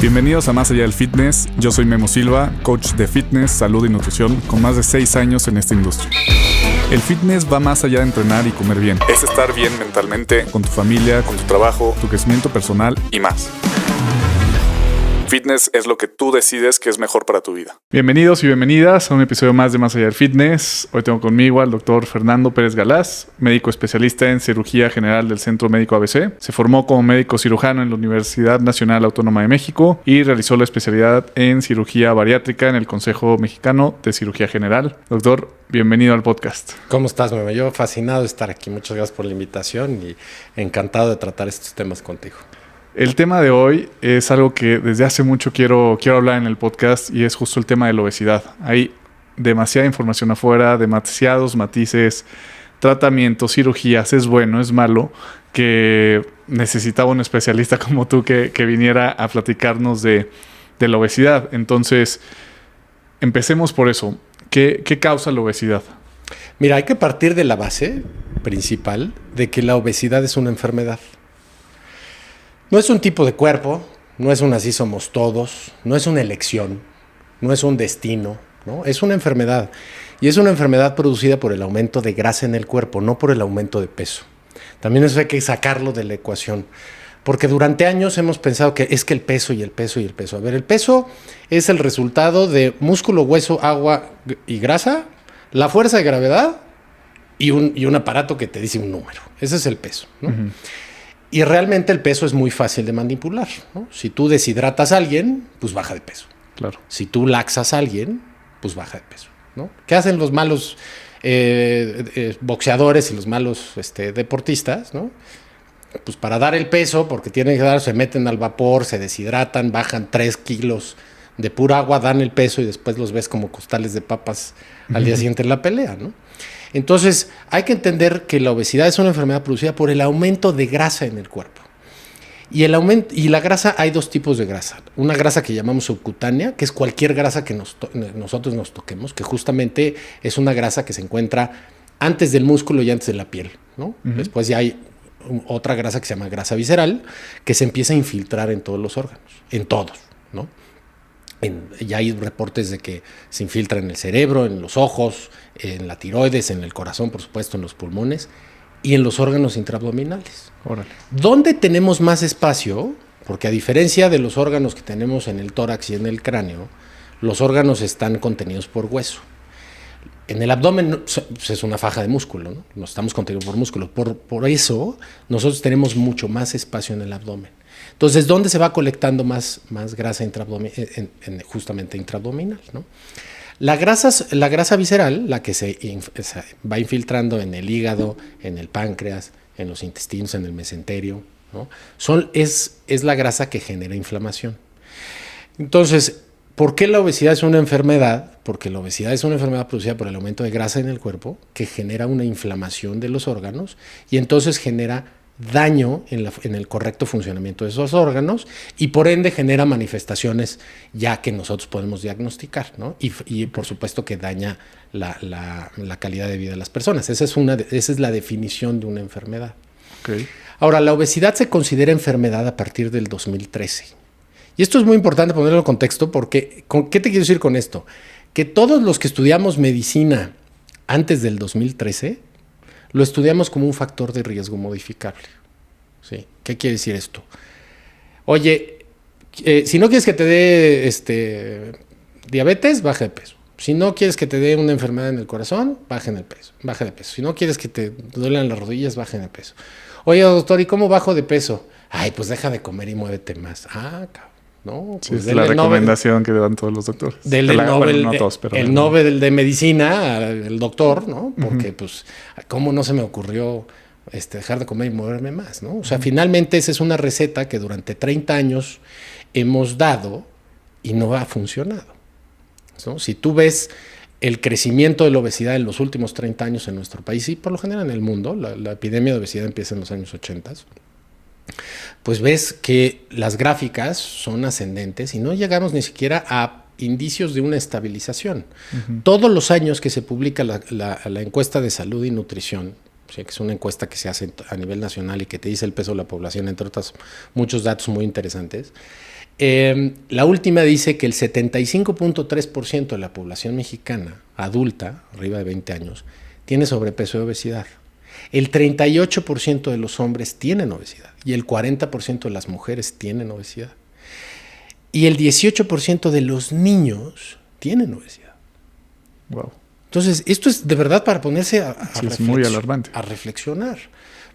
Bienvenidos a Más Allá del Fitness. Yo soy Memo Silva, coach de fitness, salud y nutrición con más de 6 años en esta industria. El fitness va más allá de entrenar y comer bien. Es estar bien mentalmente, con tu familia, con tu trabajo, tu crecimiento personal y más. Fitness es lo que tú decides que es mejor para tu vida. Bienvenidos y bienvenidas a un episodio más de Más Allá del Fitness. Hoy tengo conmigo al doctor Fernando Pérez Galaz, médico especialista en cirugía general del Centro Médico ABC. Se formó como médico cirujano en la Universidad Nacional Autónoma de México y realizó la especialidad en cirugía bariátrica en el Consejo Mexicano de Cirugía General. Doctor, bienvenido al podcast. ¿Cómo estás, Memo? Yo fascinado de estar aquí. Muchas gracias por la invitación y encantado de tratar estos temas contigo. El tema de hoy es algo que desde hace mucho quiero hablar en el podcast y es justo el tema de la obesidad. Hay demasiada información afuera, demasiados matices, tratamientos, cirugías, es bueno, es malo, que necesitaba un especialista como tú que viniera a platicarnos de la obesidad. Entonces, empecemos por eso. ¿Qué causa la obesidad? Mira, hay que partir de la base principal de que la obesidad es una enfermedad. No es un tipo de cuerpo, no es un así somos todos, no es una elección, no es un destino, ¿no? Es una enfermedad. Y es una enfermedad producida por el aumento de grasa en el cuerpo, no por el aumento de peso. También eso hay que sacarlo de la ecuación. Porque durante años hemos pensado que es que el peso y el peso y el peso. A ver, el peso es el resultado de músculo, hueso, agua y grasa, la fuerza de gravedad y un aparato que te dice un número. Ese es el peso, ¿no? Uh-huh. Y realmente el peso es muy fácil de manipular, ¿no? Si tú deshidratas a alguien, pues baja de peso. Claro. Si tú laxas a alguien, pues baja de peso, ¿no? ¿Qué hacen los malos boxeadores y los malos deportistas, ¿no? Pues para dar el peso, porque tienen que dar, se meten al vapor, se deshidratan, bajan 3 kilos de pura agua, dan el peso y después los ves como costales de papas al día siguiente en la pelea, ¿no? Entonces, hay que entender que la obesidad es una enfermedad producida por el aumento de grasa en el cuerpo. Y la grasa, hay 2 tipos de grasa. Una grasa que llamamos subcutánea, que es cualquier grasa que nosotros nos toquemos, que justamente es una grasa que se encuentra antes del músculo y antes de la piel, ¿no? Uh-huh. Después ya hay otra grasa que se llama grasa visceral, que se empieza a infiltrar en todos los órganos, en todos, ¿no? Ya hay reportes de que se infiltra en el cerebro, en los ojos, en la tiroides, en el corazón, por supuesto, en los pulmones y en los órganos intraabdominales. Órale. ¿Dónde tenemos más espacio? Porque a diferencia de los órganos que tenemos en el tórax y en el cráneo, los órganos están contenidos por hueso. En el abdomen es una faja de músculo, ¿no? No estamos contenidos por músculo. Por eso nosotros tenemos mucho más espacio en el abdomen. Entonces, ¿dónde se va colectando más grasa justamente intraabdominal, ¿no? La grasa visceral, la que se va infiltrando en el hígado, en el páncreas, en los intestinos, en el mesenterio, ¿no? Es la grasa que genera inflamación. Entonces, ¿por qué la obesidad es una enfermedad? Porque la obesidad es una enfermedad producida por el aumento de grasa en el cuerpo que genera una inflamación de los órganos y entonces genera daño en el correcto funcionamiento de esos órganos y por ende genera manifestaciones ya que nosotros podemos diagnosticar, ¿no? Y por supuesto que daña la calidad de vida de las personas. Esa es la definición de una enfermedad. Okay. Ahora, la obesidad se considera enfermedad a partir del 2013. Y esto es muy importante ponerlo en contexto porque, ¿qué te quiero decir con esto? Que todos los que estudiamos medicina antes del 2013 lo estudiamos como un factor de riesgo modificable. ¿Sí? ¿Qué quiere decir esto? Oye, si no quieres que te dé diabetes, baja de peso. Si no quieres que te dé una enfermedad en el corazón, baja de peso. Si no quieres que te duelan las rodillas, baja de peso. Oye, doctor, ¿y cómo bajo de peso? Ay, pues deja de comer y muévete más. Ah, cabrón. No, pues sí, es la recomendación que dan todos los doctores. El Nobel de Medicina, el doctor, ¿no? Porque, pues, ¿cómo no se me ocurrió dejar de comer y moverme más, ¿no? O sea, finalmente esa es una receta que durante 30 años hemos dado y no ha funcionado, ¿no? Si tú ves el crecimiento de la obesidad en los últimos 30 años en nuestro país y por lo general en el mundo, la epidemia de obesidad empieza en los años 80, pues ves que las gráficas son ascendentes y no llegamos ni siquiera a indicios de una estabilización. Uh-huh. Todos los años que se publica la encuesta de salud y nutrición, o sea, que es una encuesta que se hace a nivel nacional y que te dice el peso de la población, entre otros muchos datos muy interesantes, La última dice que el 75.3% de la población mexicana adulta, arriba de 20 años, tiene sobrepeso y obesidad. El 38% de los hombres tienen obesidad y el 40% de las mujeres tienen obesidad. Y el 18% de los niños tienen obesidad. Wow. Entonces, esto es de verdad para ponerse es muy alarmante. A reflexionar.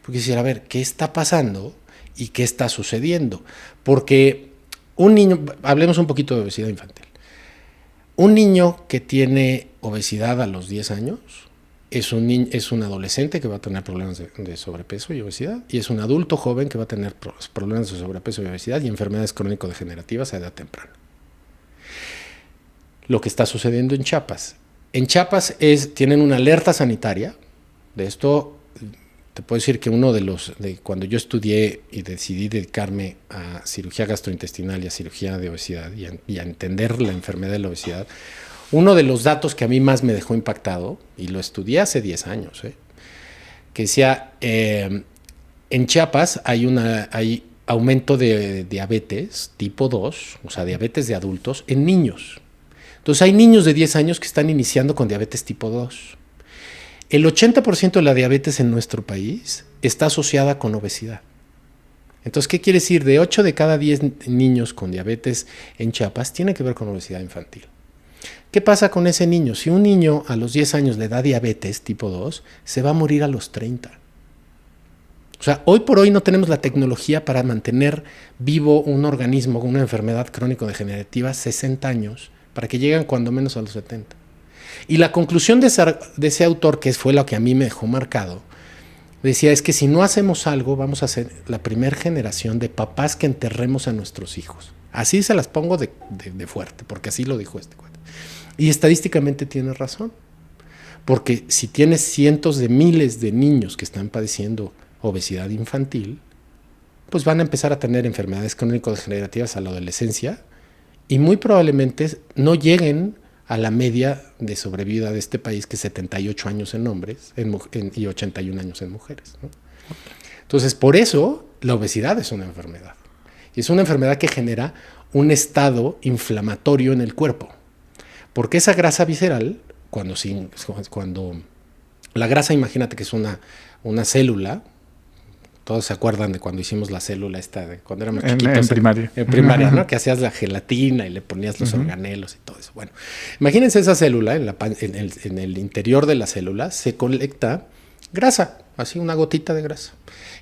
Porque decir, a ver, ¿qué está pasando y qué está sucediendo? Porque un niño, hablemos un poquito de obesidad infantil. Un niño que tiene obesidad a los 10 años es un adolescente que va a tener problemas de sobrepeso y obesidad, y es un adulto joven que va a tener problemas de sobrepeso y obesidad y enfermedades crónico-degenerativas a edad temprana. Lo que está sucediendo en Chiapas. En Chiapas tienen una alerta sanitaria. De esto te puedo decir que cuando yo estudié y decidí dedicarme a cirugía gastrointestinal y a cirugía de obesidad y a entender la enfermedad de la obesidad, uno de los datos que a mí más me dejó impactado, y lo estudié hace 10 años, que decía, en Chiapas hay aumento de diabetes tipo 2, o sea, diabetes de adultos, en niños. Entonces hay niños de 10 años que están iniciando con diabetes tipo 2. El 80% de la diabetes en nuestro país está asociada con obesidad. Entonces, ¿qué quiere decir? De 8 de cada 10 niños con diabetes en Chiapas tiene que ver con obesidad infantil. ¿Qué pasa con ese niño? Si un niño a los 10 años le da diabetes tipo 2, se va a morir a los 30. O sea, hoy por hoy no tenemos la tecnología para mantener vivo un organismo con una enfermedad crónico-degenerativa 60 años, para que lleguen cuando menos a los 70. Y la conclusión de ese autor, que fue lo que a mí me dejó marcado, decía, es que si no hacemos algo, vamos a ser la primera generación de papás que enterremos a nuestros hijos. Así se las pongo de fuerte, porque así lo dijo este cuate. Y estadísticamente tiene razón, porque si tienes cientos de miles de niños que están padeciendo obesidad infantil, pues van a empezar a tener enfermedades crónico-degenerativas a la adolescencia y muy probablemente no lleguen a la media de sobrevida de este país, que es 78 años en hombres y 81 años en mujeres, ¿no? Entonces, por eso la obesidad es una enfermedad. Y es una enfermedad que genera un estado inflamatorio en el cuerpo. Porque esa grasa visceral, cuando la grasa, imagínate que es una célula. Todos se acuerdan de cuando hicimos la célula esta, de cuando éramos chiquitos. En primaria. En primaria, ¿no? Que hacías la gelatina y le ponías los organelos y todo eso. Bueno, imagínense esa célula, en el interior de la célula se colecta grasa, así una gotita de grasa.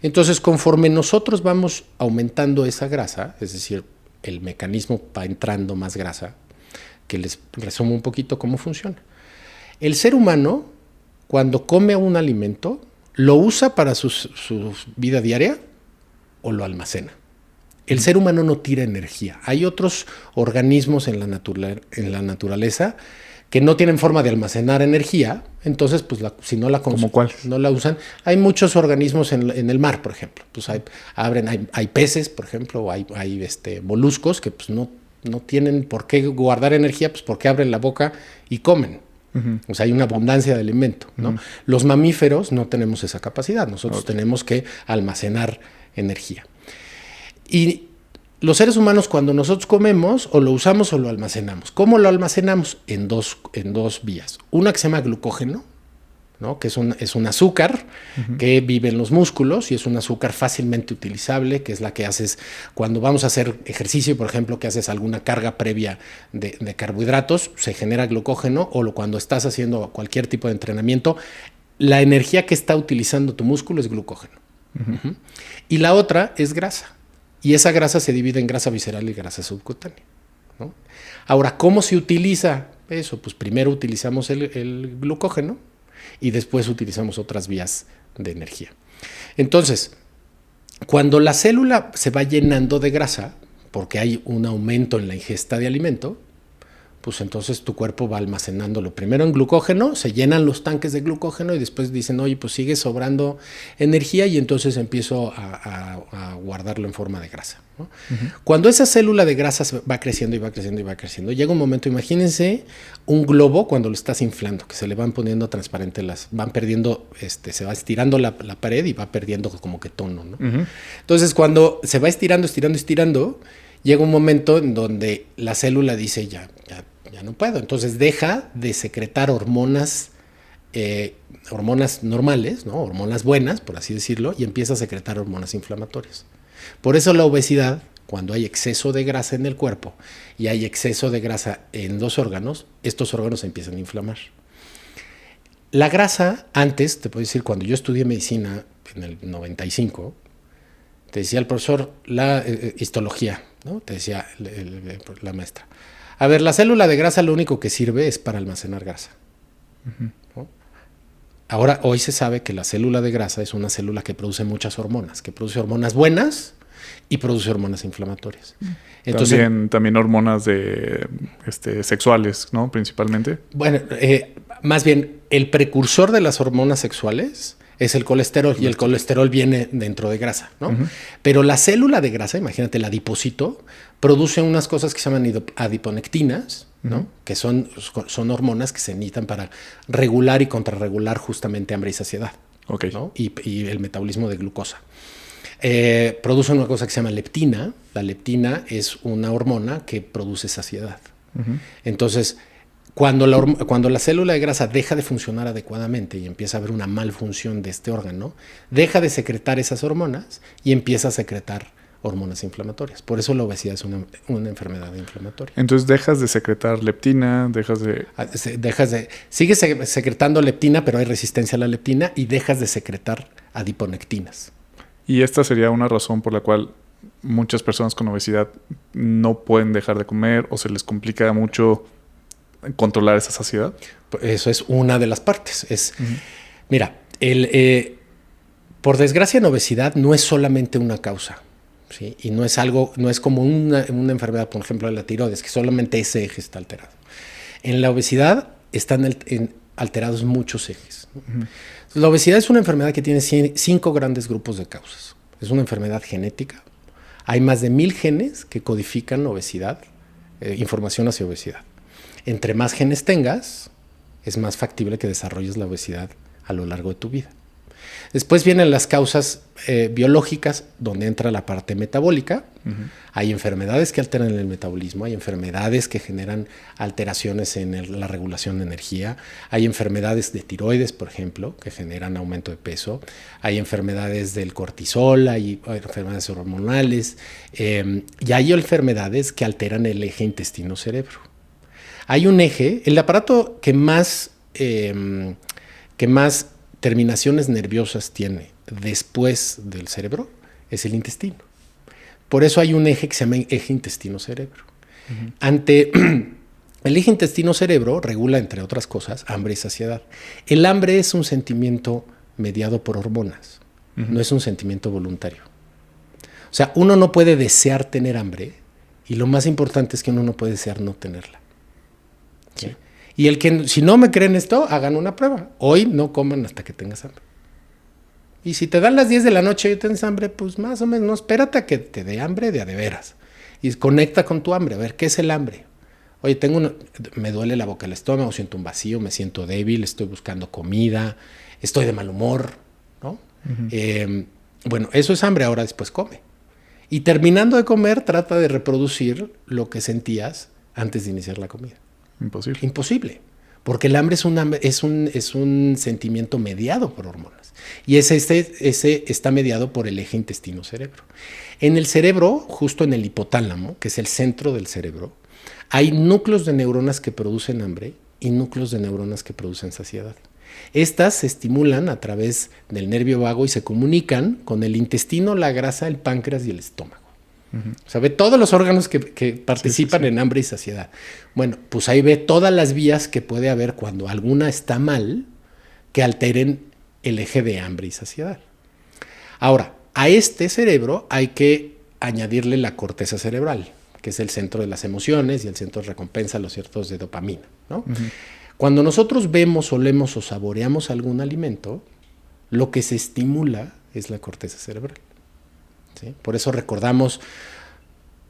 Entonces, conforme nosotros vamos aumentando esa grasa, es decir, el mecanismo va entrando más grasa, que les resumo un poquito cómo funciona. El ser humano, cuando come un alimento, ¿lo usa para su vida diaria o lo almacena? El ser humano no tira energía. Hay otros organismos en la naturaleza que no tienen forma de almacenar energía, entonces pues si no la no la usan. Hay muchos organismos en el mar, por ejemplo. Pues hay peces, por ejemplo, o hay moluscos que pues no tienen por qué guardar energía, pues porque abren la boca y comen. O sea, hay una abundancia de alimento, ¿no? Los mamíferos no tenemos esa capacidad. Nosotros tenemos que almacenar energía. Y los seres humanos, cuando nosotros comemos, o lo usamos o lo almacenamos. ¿Cómo lo almacenamos? En dos vías. Una que se llama glucógeno, ¿no? Que es un azúcar que vive en los músculos y es un azúcar fácilmente utilizable, que es la que haces cuando vamos a hacer ejercicio, por ejemplo, que haces alguna carga previa de carbohidratos, se genera glucógeno, o cuando estás haciendo cualquier tipo de entrenamiento, la energía que está utilizando tu músculo es glucógeno. Y la otra es grasa, y esa grasa se divide en grasa visceral y grasa subcutánea, ¿no? Ahora, ¿cómo se utiliza eso? Pues primero utilizamos el glucógeno, y después utilizamos otras vías de energía. Entonces, cuando la célula se va llenando de grasa, porque hay un aumento en la ingesta de alimento, pues entonces tu cuerpo va almacenándolo primero en glucógeno, se llenan los tanques de glucógeno y después dicen, oye, pues sigue sobrando energía, y entonces empiezo a guardarlo en forma de grasa, ¿no? Cuando esa célula de grasa va creciendo y va creciendo y va creciendo, llega un momento, imagínense un globo cuando lo estás inflando, que se le van poniendo transparentes, van perdiendo, se va estirando la pared y va perdiendo como que tono, ¿no? Entonces cuando se va estirando, llega un momento en donde la célula dice ya no puedo. Entonces deja de secretar hormonas normales, ¿no? Hormonas buenas, por así decirlo, y empieza a secretar hormonas inflamatorias. Por eso la obesidad, cuando hay exceso de grasa en el cuerpo y hay exceso de grasa en los órganos, estos órganos se empiezan a inflamar. La grasa, antes, te puedo decir, cuando yo estudié medicina en el 95, te decía el profesor, la histología, ¿no? Te decía la maestra. A ver, la célula de grasa lo único que sirve es para almacenar grasa. ¿No? Ahora, hoy se sabe que la célula de grasa es una célula que produce muchas hormonas, que produce hormonas buenas y produce hormonas inflamatorias. Entonces, también hormonas sexuales, ¿no? Principalmente. Bueno, más bien, el precursor de las hormonas sexuales es el colesterol, y el colesterol viene dentro de grasa, ¿no? Pero la célula de grasa, imagínate, el adipocito, produce unas cosas que se llaman adiponectinas, ¿no? Que son hormonas que se necesitan para regular y contrarregular justamente hambre y saciedad, ¿no? Y el metabolismo de glucosa. Produce una cosa que se llama leptina. La leptina es una hormona que produce saciedad. Entonces, cuando la célula de grasa deja de funcionar adecuadamente y empieza a haber una malfunción de este órgano, deja de secretar esas hormonas y empieza a secretar hormonas inflamatorias. Por eso la obesidad es una enfermedad inflamatoria. Entonces dejas de secretar leptina, sigues secretando leptina, pero hay resistencia a la leptina, y dejas de secretar adiponectinas. Y esta sería una razón por la cual muchas personas con obesidad no pueden dejar de comer o se les complica mucho controlar esa saciedad. Eso es una de las partes. Mira, por desgracia en obesidad no es solamente una causa, ¿sí? Y no es como una enfermedad, por ejemplo, de la tiroides, que solamente ese eje está alterado. En la obesidad están alterados muchos ejes. La obesidad es una enfermedad que tiene 5 grandes grupos de causas. Es una enfermedad genética. Hay más de 1000 genes que codifican obesidad, información hacia obesidad. Entre más genes tengas, es más factible que desarrolles la obesidad a lo largo de tu vida. Después vienen las causas biológicas, donde entra la parte metabólica. Hay enfermedades que alteran el metabolismo, hay enfermedades que generan alteraciones en la regulación de energía, hay enfermedades de tiroides, por ejemplo, que generan aumento de peso, hay enfermedades del cortisol, hay enfermedades hormonales, y hay enfermedades que alteran el eje intestino-cerebro. Hay un eje, el aparato que más terminaciones nerviosas tiene después del cerebro es el intestino. Por eso hay un eje que se llama eje intestino-cerebro. El eje intestino-cerebro regula, entre otras cosas, hambre y saciedad. El hambre es un sentimiento mediado por hormonas, no es un sentimiento voluntario. O sea, uno no puede desear tener hambre, y lo más importante es que uno no puede desear no tenerla. ¿Sí? Y si no me creen esto, hagan una prueba. Hoy no coman hasta que tengas hambre. Y si te dan las 10 de la noche y tienes hambre, pues más o menos, no, espérate a que te dé hambre de a de veras. Y conecta con tu hambre. A ver, ¿qué es el hambre? Oye, me duele la boca, el estómago, siento un vacío, me siento débil, estoy buscando comida, estoy de mal humor, ¿no? Bueno, eso es hambre. Ahora después come. Y terminando de comer, trata de reproducir lo que sentías antes de iniciar la comida. Imposible. Porque el hambre es un sentimiento mediado por hormonas. Y ese está mediado por el eje intestino-cerebro. En el cerebro, justo en el hipotálamo, que es el centro del cerebro, hay núcleos de neuronas que producen hambre y núcleos de neuronas que producen saciedad. Estas se estimulan a través del nervio vago y se comunican con el intestino, la grasa, el páncreas y el estómago. O sea, ve todos los órganos que participan en hambre y saciedad. Bueno, pues ahí ve todas las vías que puede haber cuando alguna está mal, que alteren el eje de hambre y saciedad. Ahora, a este cerebro hay que añadirle la corteza cerebral, que es el centro de las emociones y el centro de recompensa, los ciertos de dopamina, ¿no? Cuando nosotros vemos, olemos o saboreamos algún alimento, lo que se estimula es la corteza cerebral. ¿Sí? Por eso recordamos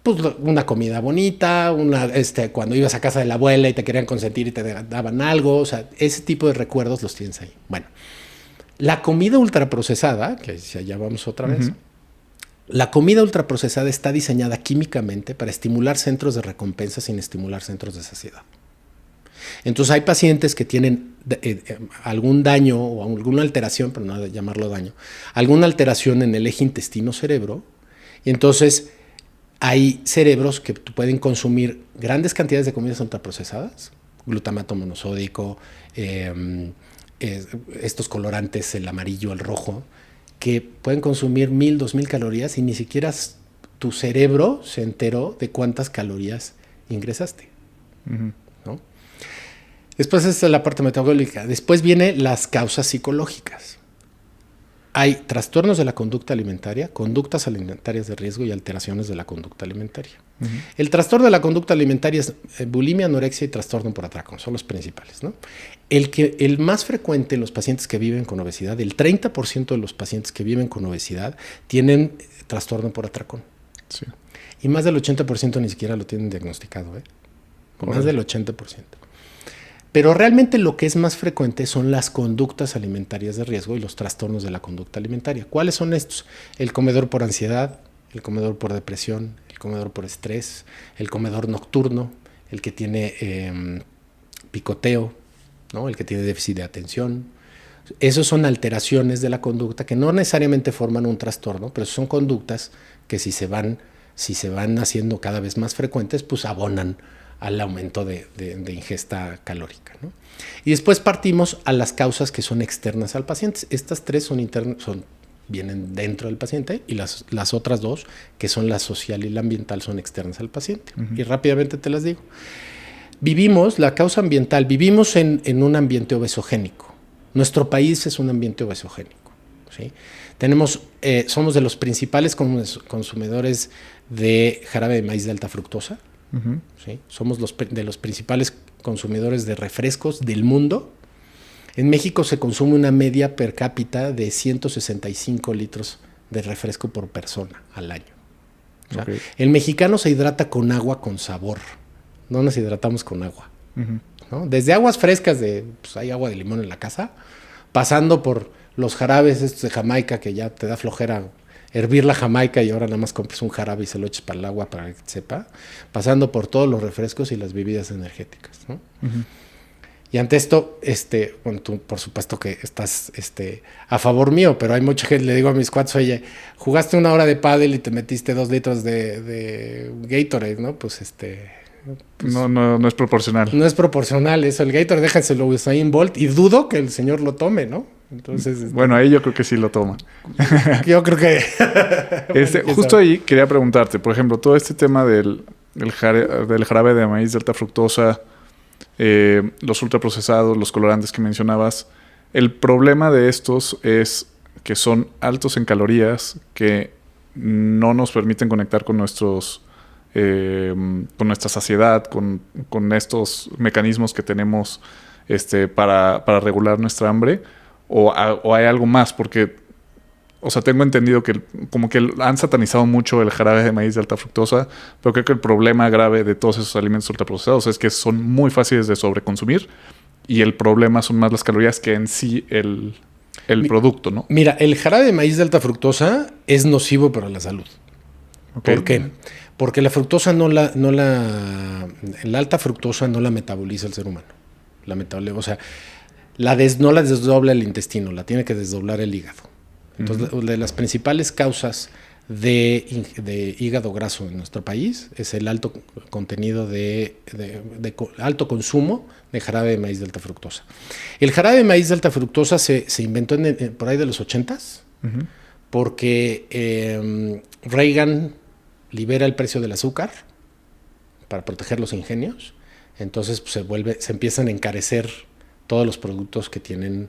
pues, una comida bonita, cuando ibas a casa de la abuela y te querían consentir y te daban algo, o sea, ese tipo de recuerdos los tienes ahí. Bueno, la comida ultraprocesada, que si allá vamos otra vez, La comida ultraprocesada está diseñada químicamente para estimular centros de recompensa sin estimular centros de saciedad. Entonces hay pacientes que tienen algún daño o alguna alteración, pero no llamarlo daño, alguna alteración en el eje intestino-cerebro, y entonces hay cerebros que pueden consumir grandes cantidades de comidas ultraprocesadas, glutamato monosódico, estos colorantes, el amarillo, el rojo, que pueden consumir 1000, 2000 calorías y ni siquiera tu cerebro se enteró de cuántas calorías ingresaste. Uh-huh. ¿No? Después esta es la parte metabólica. Después vienen las causas psicológicas. Hay trastornos de la conducta alimentaria, conductas alimentarias de riesgo y alteraciones de la conducta alimentaria. Uh-huh. El trastorno de la conducta alimentaria es bulimia, anorexia y trastorno por atracón, son los principales, ¿no? El más frecuente en los pacientes que viven con obesidad, el 30% de los pacientes que viven con obesidad tienen trastorno por atracón. Sí. Y más del 80% ni siquiera lo tienen diagnosticado, ¿eh? Más del 80%. Pero realmente lo que es más frecuente son las conductas alimentarias de riesgo y los trastornos de la conducta alimentaria. ¿Cuáles son estos? El comedor por ansiedad, el comedor por depresión, el comedor por estrés, el comedor nocturno, el que tiene picoteo, ¿no? El que tiene déficit de atención. Esos son alteraciones de la conducta que no necesariamente forman un trastorno, pero son conductas que si se van haciendo cada vez más frecuentes, pues abonan al aumento de ingesta calórica, ¿no? Y después partimos a las causas que son externas al paciente. Estas tres vienen dentro del paciente y las otras dos, que son la social y la ambiental, son externas al paciente. Uh-huh. Y rápidamente te las digo. La causa ambiental, vivimos en un ambiente obesogénico. Nuestro país es un ambiente obesogénico, ¿sí? Somos de los principales consumidores de jarabe de maíz de alta fructosa. Uh-huh. ¿Sí? Somos de los principales consumidores de refrescos del mundo. En México se consume una media per cápita de 165 litros de refresco por persona al año. O sea, el mexicano se hidrata con agua con sabor. No nos hidratamos con agua. Uh-huh. ¿No? Desde aguas frescas pues hay agua de limón en la casa, pasando por los jarabes estos de Jamaica que ya te da flojera hervir la Jamaica y ahora nada más compras un jarabe y se lo eches para el agua para que sepa, pasando por todos los refrescos y las bebidas energéticas, ¿no? Uh-huh. Y ante esto, bueno, tú por supuesto que estás a favor mío, pero hay mucha gente, le digo a mis cuates, oye, jugaste una hora de pádel y te metiste 2 litros de Gatorade, ¿no? Pues pues, no es proporcional. No es proporcional eso. El Gatorade déjenselo a Usain Bolt y dudo que el señor lo tome, ¿no? Entonces, bueno, ahí yo creo que sí lo toma. Yo creo que... Justo ahí quería preguntarte, por ejemplo, todo este tema del jarabe de maíz de alta fructosa, los ultraprocesados, los colorantes que mencionabas, el problema de estos es que son altos en calorías, que no nos permiten conectar con con nuestra saciedad, con estos mecanismos que tenemos para regular nuestra hambre, o hay algo más, porque, o sea, tengo entendido que como que han satanizado mucho el jarabe de maíz de alta fructosa, pero creo que el problema grave de todos esos alimentos ultraprocesados es que son muy fáciles de sobreconsumir y el problema son más las calorías que en sí el producto, ¿no? Mira, el jarabe de maíz de alta fructosa es nocivo para la salud. Okay. ¿Por qué? Porque la fructosa la alta fructosa no la metaboliza el ser humano. O sea, no la desdobla el intestino, la tiene que desdoblar el hígado. Entonces, de las principales causas de hígado graso en nuestro país es el alto contenido de alto consumo de jarabe de maíz de alta fructosa. El jarabe de maíz de alta fructosa se inventó por ahí de los 80s, uh-huh, porque Reagan libera el precio del azúcar para proteger los ingenios. Entonces pues, se empiezan a encarecer todos los productos que tienen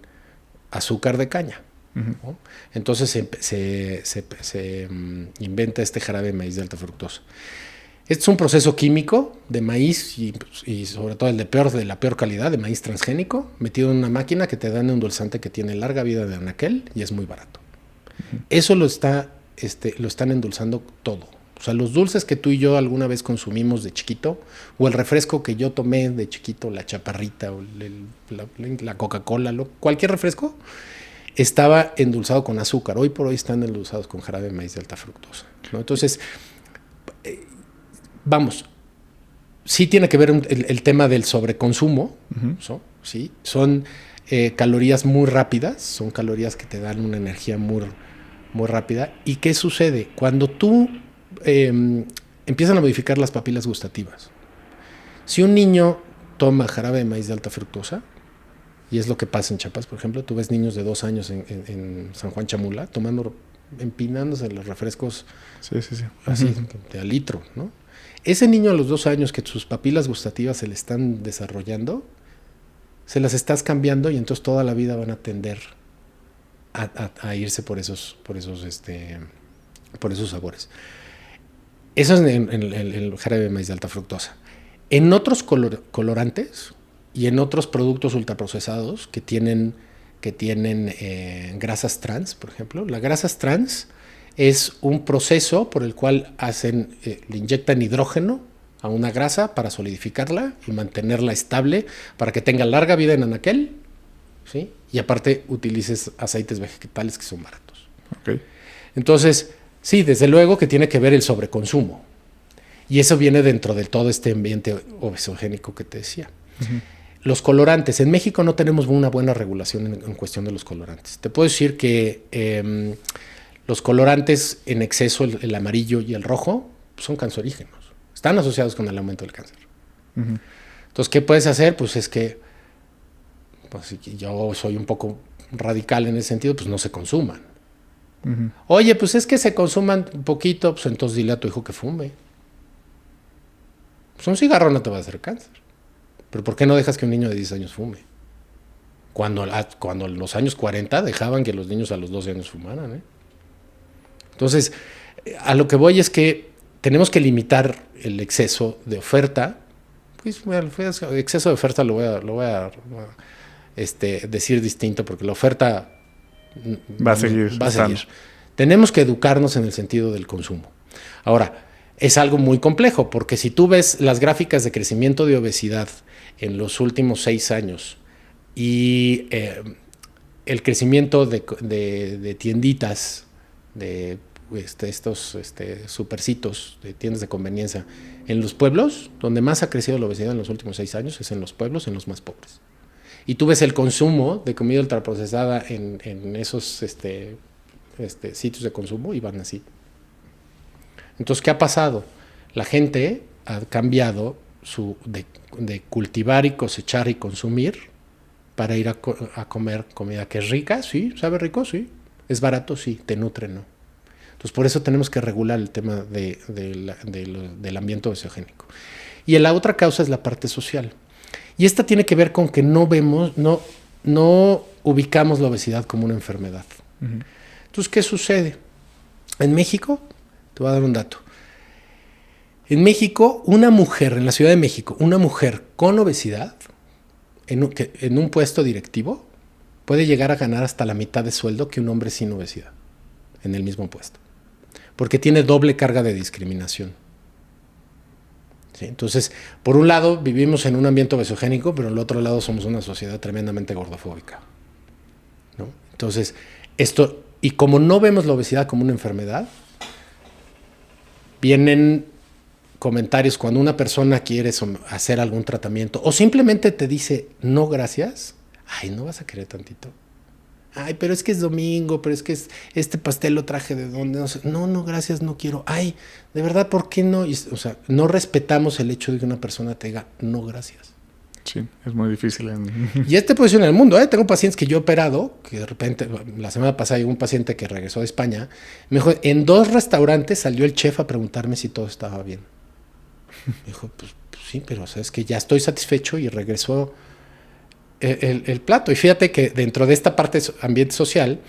azúcar de caña. Uh-huh. ¿No? Entonces se inventa este jarabe de maíz de alta fructosa. Este es un proceso químico de maíz y sobre todo de la peor calidad, de maíz transgénico, metido en una máquina que te da un endulzante que tiene larga vida de anaquel y es muy barato. Uh-huh. Eso lo están endulzando todo. O sea, los dulces que tú y yo alguna vez consumimos de chiquito, o el refresco que yo tomé de chiquito, la chaparrita, o la Coca-Cola, cualquier refresco, estaba endulzado con azúcar. Hoy por hoy están endulzados con jarabe de maíz de alta fructosa, ¿no? Entonces, vamos, sí tiene que ver el tema del sobreconsumo, ¿no? ¿Sí? Son calorías muy rápidas, son calorías que te dan una energía muy, muy rápida. ¿Y qué sucede? Cuando tú empiezan a modificar las papilas gustativas. Si un niño toma jarabe de maíz de alta fructosa, y es lo que pasa en Chiapas, por ejemplo, tú ves niños de 2 años en San Juan Chamula empinándose los refrescos así, de a litro, ¿no? Ese niño a los 2 años que sus papilas gustativas se le están desarrollando, se las estás cambiando y entonces toda la vida van a tender a irse por esos sabores. Eso es en el jarabe de maíz de alta fructosa. En otros colorantes y en otros productos ultraprocesados que tienen grasas trans, por ejemplo. Las grasas trans es un proceso por el cual le inyectan hidrógeno a una grasa para solidificarla y mantenerla estable para que tenga larga vida en anaquel, ¿sí? Y aparte utilices aceites vegetales que son baratos. Okay. Entonces, sí, desde luego que tiene que ver el sobreconsumo. Y eso viene dentro de todo este ambiente obesogénico que te decía. Los colorantes. En México no tenemos una buena regulación en cuestión de los colorantes. Te puedo decir que los colorantes en exceso, el amarillo y el rojo, son cancerígenos. Están asociados con el aumento del cáncer. Entonces, ¿qué puedes hacer? Pues es que pues, yo soy un poco radical en ese sentido, pues no se consuman. Oye, pues es que se consuman un poquito, pues entonces dile a tu hijo que fume. Pues un cigarro no te va a hacer cáncer. Pero ¿por qué no dejas que un niño de 10 años fume? Cuando en los años 40 dejaban que los niños a los 12 años fumaran, ¿eh? Entonces, a lo que voy es que tenemos que limitar el exceso de oferta. Pues, bueno, el exceso de oferta lo voy a decir distinto porque la oferta va a seguir. Tenemos que educarnos en el sentido del consumo. Ahora, es algo muy complejo porque si tú ves las gráficas de crecimiento de obesidad en los últimos 6 años y el crecimiento de tienditas, de estos supercitos, de tiendas de conveniencia, en los pueblos, donde más ha crecido la obesidad en los últimos 6 años es en los pueblos, en los más pobres. Y tú ves el consumo de comida ultraprocesada en esos sitios de consumo y van así. Entonces, ¿qué ha pasado? La gente ha cambiado de cultivar y cosechar y consumir para ir a comer comida que es rica, sí, sabe rico, sí, es barato, sí, te nutre, no. Entonces, por eso tenemos que regular el tema del ambiente obesogénico. Y la otra causa es la parte social. Y esta tiene que ver con que no ubicamos la obesidad como una enfermedad. Entonces, ¿qué sucede? En México, te voy a dar un dato. En México, en la Ciudad de México, una mujer con obesidad, en un puesto directivo, puede llegar a ganar hasta la mitad de sueldo que un hombre sin obesidad, en el mismo puesto. Porque tiene doble carga de discriminación. ¿Sí? Entonces, por un lado, vivimos en un ambiente obesogénico, pero en el otro lado somos una sociedad tremendamente gordofóbica, ¿no? Entonces, y como no vemos la obesidad como una enfermedad, vienen comentarios cuando una persona quiere hacer algún tratamiento o simplemente te dice no gracias. Ay, no vas a querer tantito. Ay, pero es que es domingo, pero es que este pastel lo traje de donde, no sé. No, gracias, no quiero. Ay, de verdad, ¿por qué no? O sea, no respetamos el hecho de que una persona te diga no gracias. Sí, es muy difícil. Y puede ser en el mundo, ¿eh? Tengo pacientes que yo he operado, que de repente, la semana pasada llegó un paciente que regresó de España, me dijo, en 2 restaurantes salió el chef a preguntarme si todo estaba bien. Me dijo, pues sí, pero sabes que ya estoy satisfecho y regresó el plato. Y fíjate que dentro de esta parte ambiente social,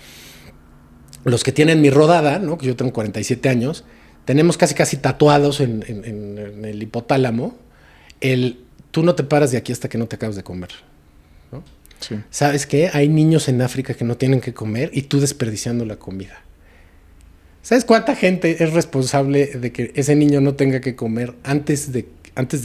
los que tienen mi rodada, ¿no? Que yo tengo 47 años, tenemos casi tatuados en el hipotálamo tú no te paras de aquí hasta que no te acabas de comer, ¿no? Sí. ¿Sabes qué? Hay niños en África que no tienen que comer y tú desperdiciando la comida. ¿Sabes cuánta gente es responsable de que ese niño no tenga que comer antes de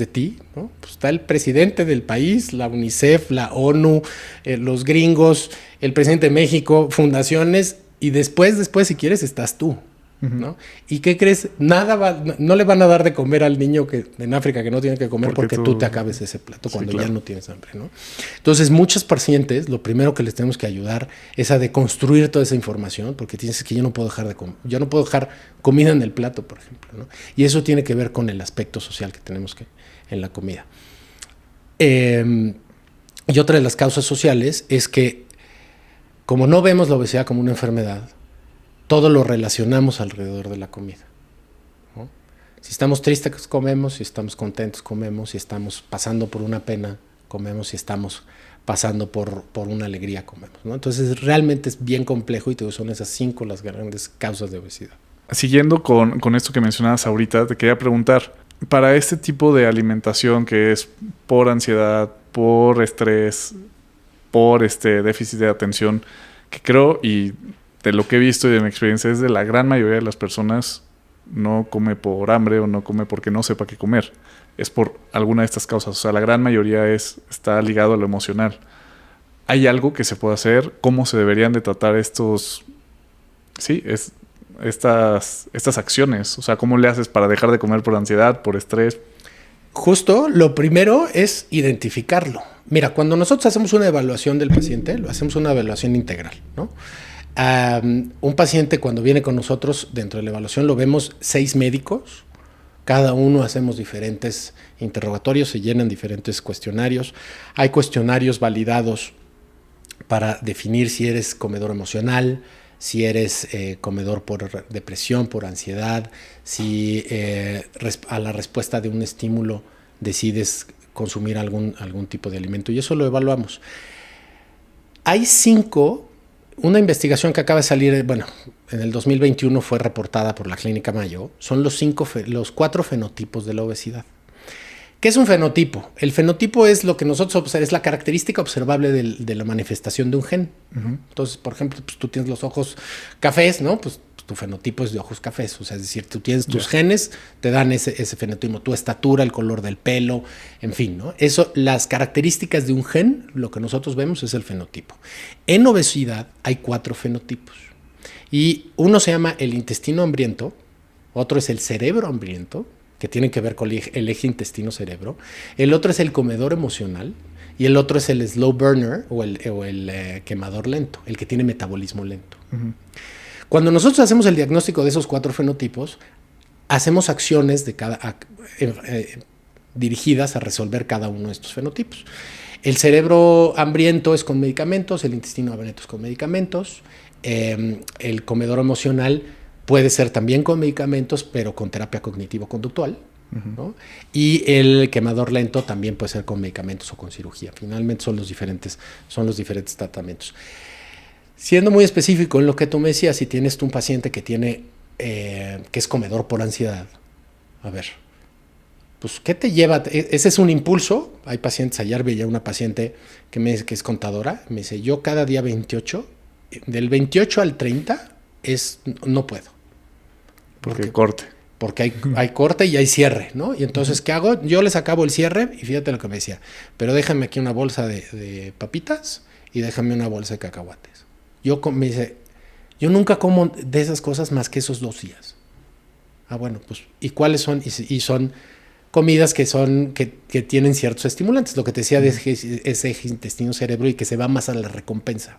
ti? ¿No? Pues está el presidente del país, la UNICEF, la ONU, los gringos, el presidente de México, fundaciones, y después, si quieres, estás tú. ¿No? ¿Y qué crees? No le van a dar de comer al niño en África que no tiene que comer porque tú te acabes ese plato cuando ya no tienes hambre, ¿no? Entonces, muchos pacientes, lo primero que les tenemos que ayudar es a deconstruir toda esa información, porque tienes que yo no puedo dejar de comer, yo no puedo dejar comida en el plato, por ejemplo, ¿no? Y eso tiene que ver con el aspecto social que tenemos en la comida. Y otra de las causas sociales es que, como no vemos la obesidad como una enfermedad, todo lo relacionamos alrededor de la comida, ¿no? Si estamos tristes, comemos. Si estamos contentos, comemos. Si estamos pasando por una pena, comemos. Si estamos pasando por una alegría, comemos, ¿no? Entonces, realmente es bien complejo y son esas 5 las grandes causas de obesidad. Siguiendo con esto que mencionabas ahorita, te quería preguntar, para este tipo de alimentación que es por ansiedad, por estrés, por déficit de atención, que creo, y de lo que he visto y de mi experiencia, es de la gran mayoría de las personas no come por hambre o no come porque no sepa qué comer. Es por alguna de estas causas. O sea, la gran mayoría está ligado a lo emocional. ¿Hay algo que se puede hacer? ¿Cómo se deberían de tratar estas acciones? O sea, ¿cómo le haces para dejar de comer por ansiedad, por estrés? Justo, lo primero es identificarlo. Mira, cuando nosotros hacemos una evaluación del paciente, lo hacemos una evaluación integral, ¿no? Un paciente cuando viene con nosotros, dentro de la evaluación lo vemos 6 médicos, cada uno hacemos diferentes interrogatorios, se llenan diferentes cuestionarios. Hay cuestionarios validados para definir si eres comedor emocional, si eres comedor por depresión, por ansiedad, si a la respuesta de un estímulo decides consumir algún tipo de alimento, y eso lo evaluamos. Hay 5. Una investigación que acaba de salir, en el 2021 fue reportada por la Clínica Mayo, son los 4 fenotipos de la obesidad. ¿Qué es un fenotipo? El fenotipo es lo que nosotros observamos, es la característica observable de la manifestación de un gen. Uh-huh. Entonces, por ejemplo, pues tú tienes los ojos cafés, ¿no? Pues tu fenotipo es de ojos cafés. O sea, es decir, tú tienes tus genes, te dan ese fenotipo, tu estatura, el color del pelo, en fin, ¿no? Eso, las características de un gen, lo que nosotros vemos es el fenotipo. En obesidad hay 4 fenotipos. Y uno se llama el intestino hambriento, otro es el cerebro hambriento, que tienen que ver con el eje intestino-cerebro. El otro es el comedor emocional y el otro es el slow burner o el quemador lento, el que tiene metabolismo lento. Uh-huh. Cuando nosotros hacemos el diagnóstico de esos 4 fenotipos, hacemos acciones dirigidas a resolver cada uno de estos fenotipos. El cerebro hambriento es con medicamentos, el intestino hambriento es con medicamentos, el comedor emocional puede ser también con medicamentos, pero con terapia cognitivo-conductual, uh-huh, ¿no? Y el quemador lento también puede ser con medicamentos o con cirugía. Finalmente son los diferentes tratamientos. Siendo muy específico en lo que tú me decías, si tienes tú un paciente que es comedor por ansiedad, a ver, pues ¿qué te lleva? Ese es un impulso. Hay pacientes, ayer veía una paciente que es contadora, me dice, yo cada día 28, del 28 al 30 no puedo. Porque corte. Porque hay corte y hay cierre, ¿no? Y entonces, ¿qué hago? Yo les acabo el cierre y fíjate lo que me decía. Pero déjame aquí una bolsa de papitas y déjame una bolsa de cacahuates. Me dice, yo nunca como de esas cosas más que esos 2 días. Bueno, pues, ¿y cuáles son? Y son comidas que tienen ciertos estimulantes. Lo que te decía de ese eje intestino-cerebro y que se va más a la recompensa.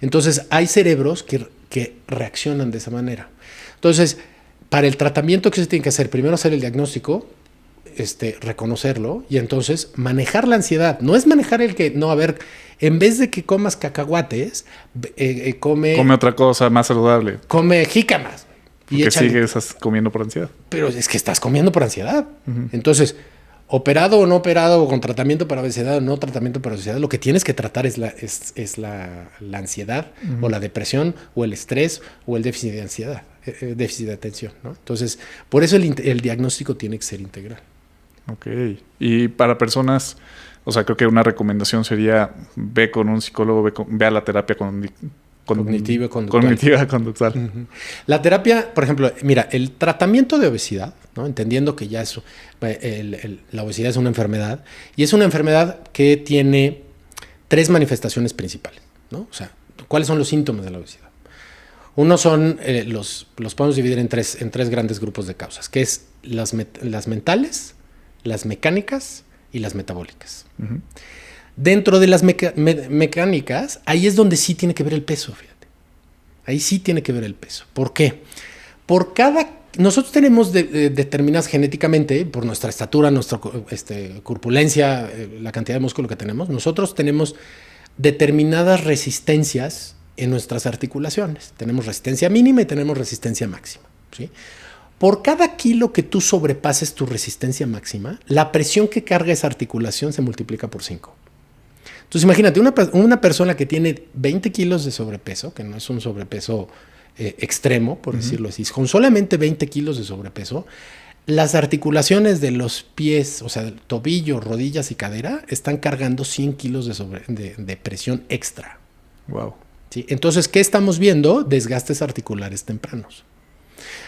Entonces, hay cerebros que reaccionan de esa manera. Entonces, para el tratamiento que se tiene que hacer, primero hacer el diagnóstico, reconocerlo y entonces manejar la ansiedad. No es manejar en vez de que comas cacahuates, come otra cosa más saludable. Come jícamas. Porque sigues comiendo por ansiedad. Pero es que estás comiendo por ansiedad. Uh-huh. Entonces, operado o no operado, o con tratamiento para obesidad o no tratamiento para obesidad, lo que tienes que tratar es la ansiedad, uh-huh, o la depresión o el estrés o el déficit de ansiedad, déficit de atención, ¿no? Entonces, por eso el diagnóstico tiene que ser integral. Ok. Y para personas, o sea, creo que una recomendación sería ve con un psicólogo, ve a la terapia Cognitiva y conductual. Cognitiva conductual. Uh-huh. La terapia, por ejemplo, mira, el tratamiento de obesidad, ¿no? Entendiendo que ya es, la obesidad es una enfermedad, y es una enfermedad que tiene 3 manifestaciones principales, ¿no? O sea, ¿cuáles son los síntomas de la obesidad? Uno son, los podemos dividir en tres grandes grupos de causas, que es las mentales, las mecánicas y las metabólicas. Uh-huh. Dentro de las mecánicas, ahí es donde sí tiene que ver el peso, fíjate. Ahí sí tiene que ver el peso. ¿Por qué? Nosotros tenemos determinadas genéticamente, por nuestra estatura, nuestra corpulencia, la cantidad de músculo que tenemos, nosotros tenemos determinadas resistencias en nuestras articulaciones. Tenemos resistencia mínima y tenemos resistencia máxima, ¿sí? Por cada kilo que tú sobrepases tu resistencia máxima, la presión que carga esa articulación se multiplica por 5. Entonces imagínate, una persona que tiene 20 kilos de sobrepeso, que no es un sobrepeso extremo, por decirlo así, con solamente 20 kilos de sobrepeso, las articulaciones de los pies, o sea, tobillo, rodillas y cadera, están cargando 100 kilos de presión extra. Wow. ¿Sí? Entonces, ¿qué estamos viendo? Desgastes articulares tempranos.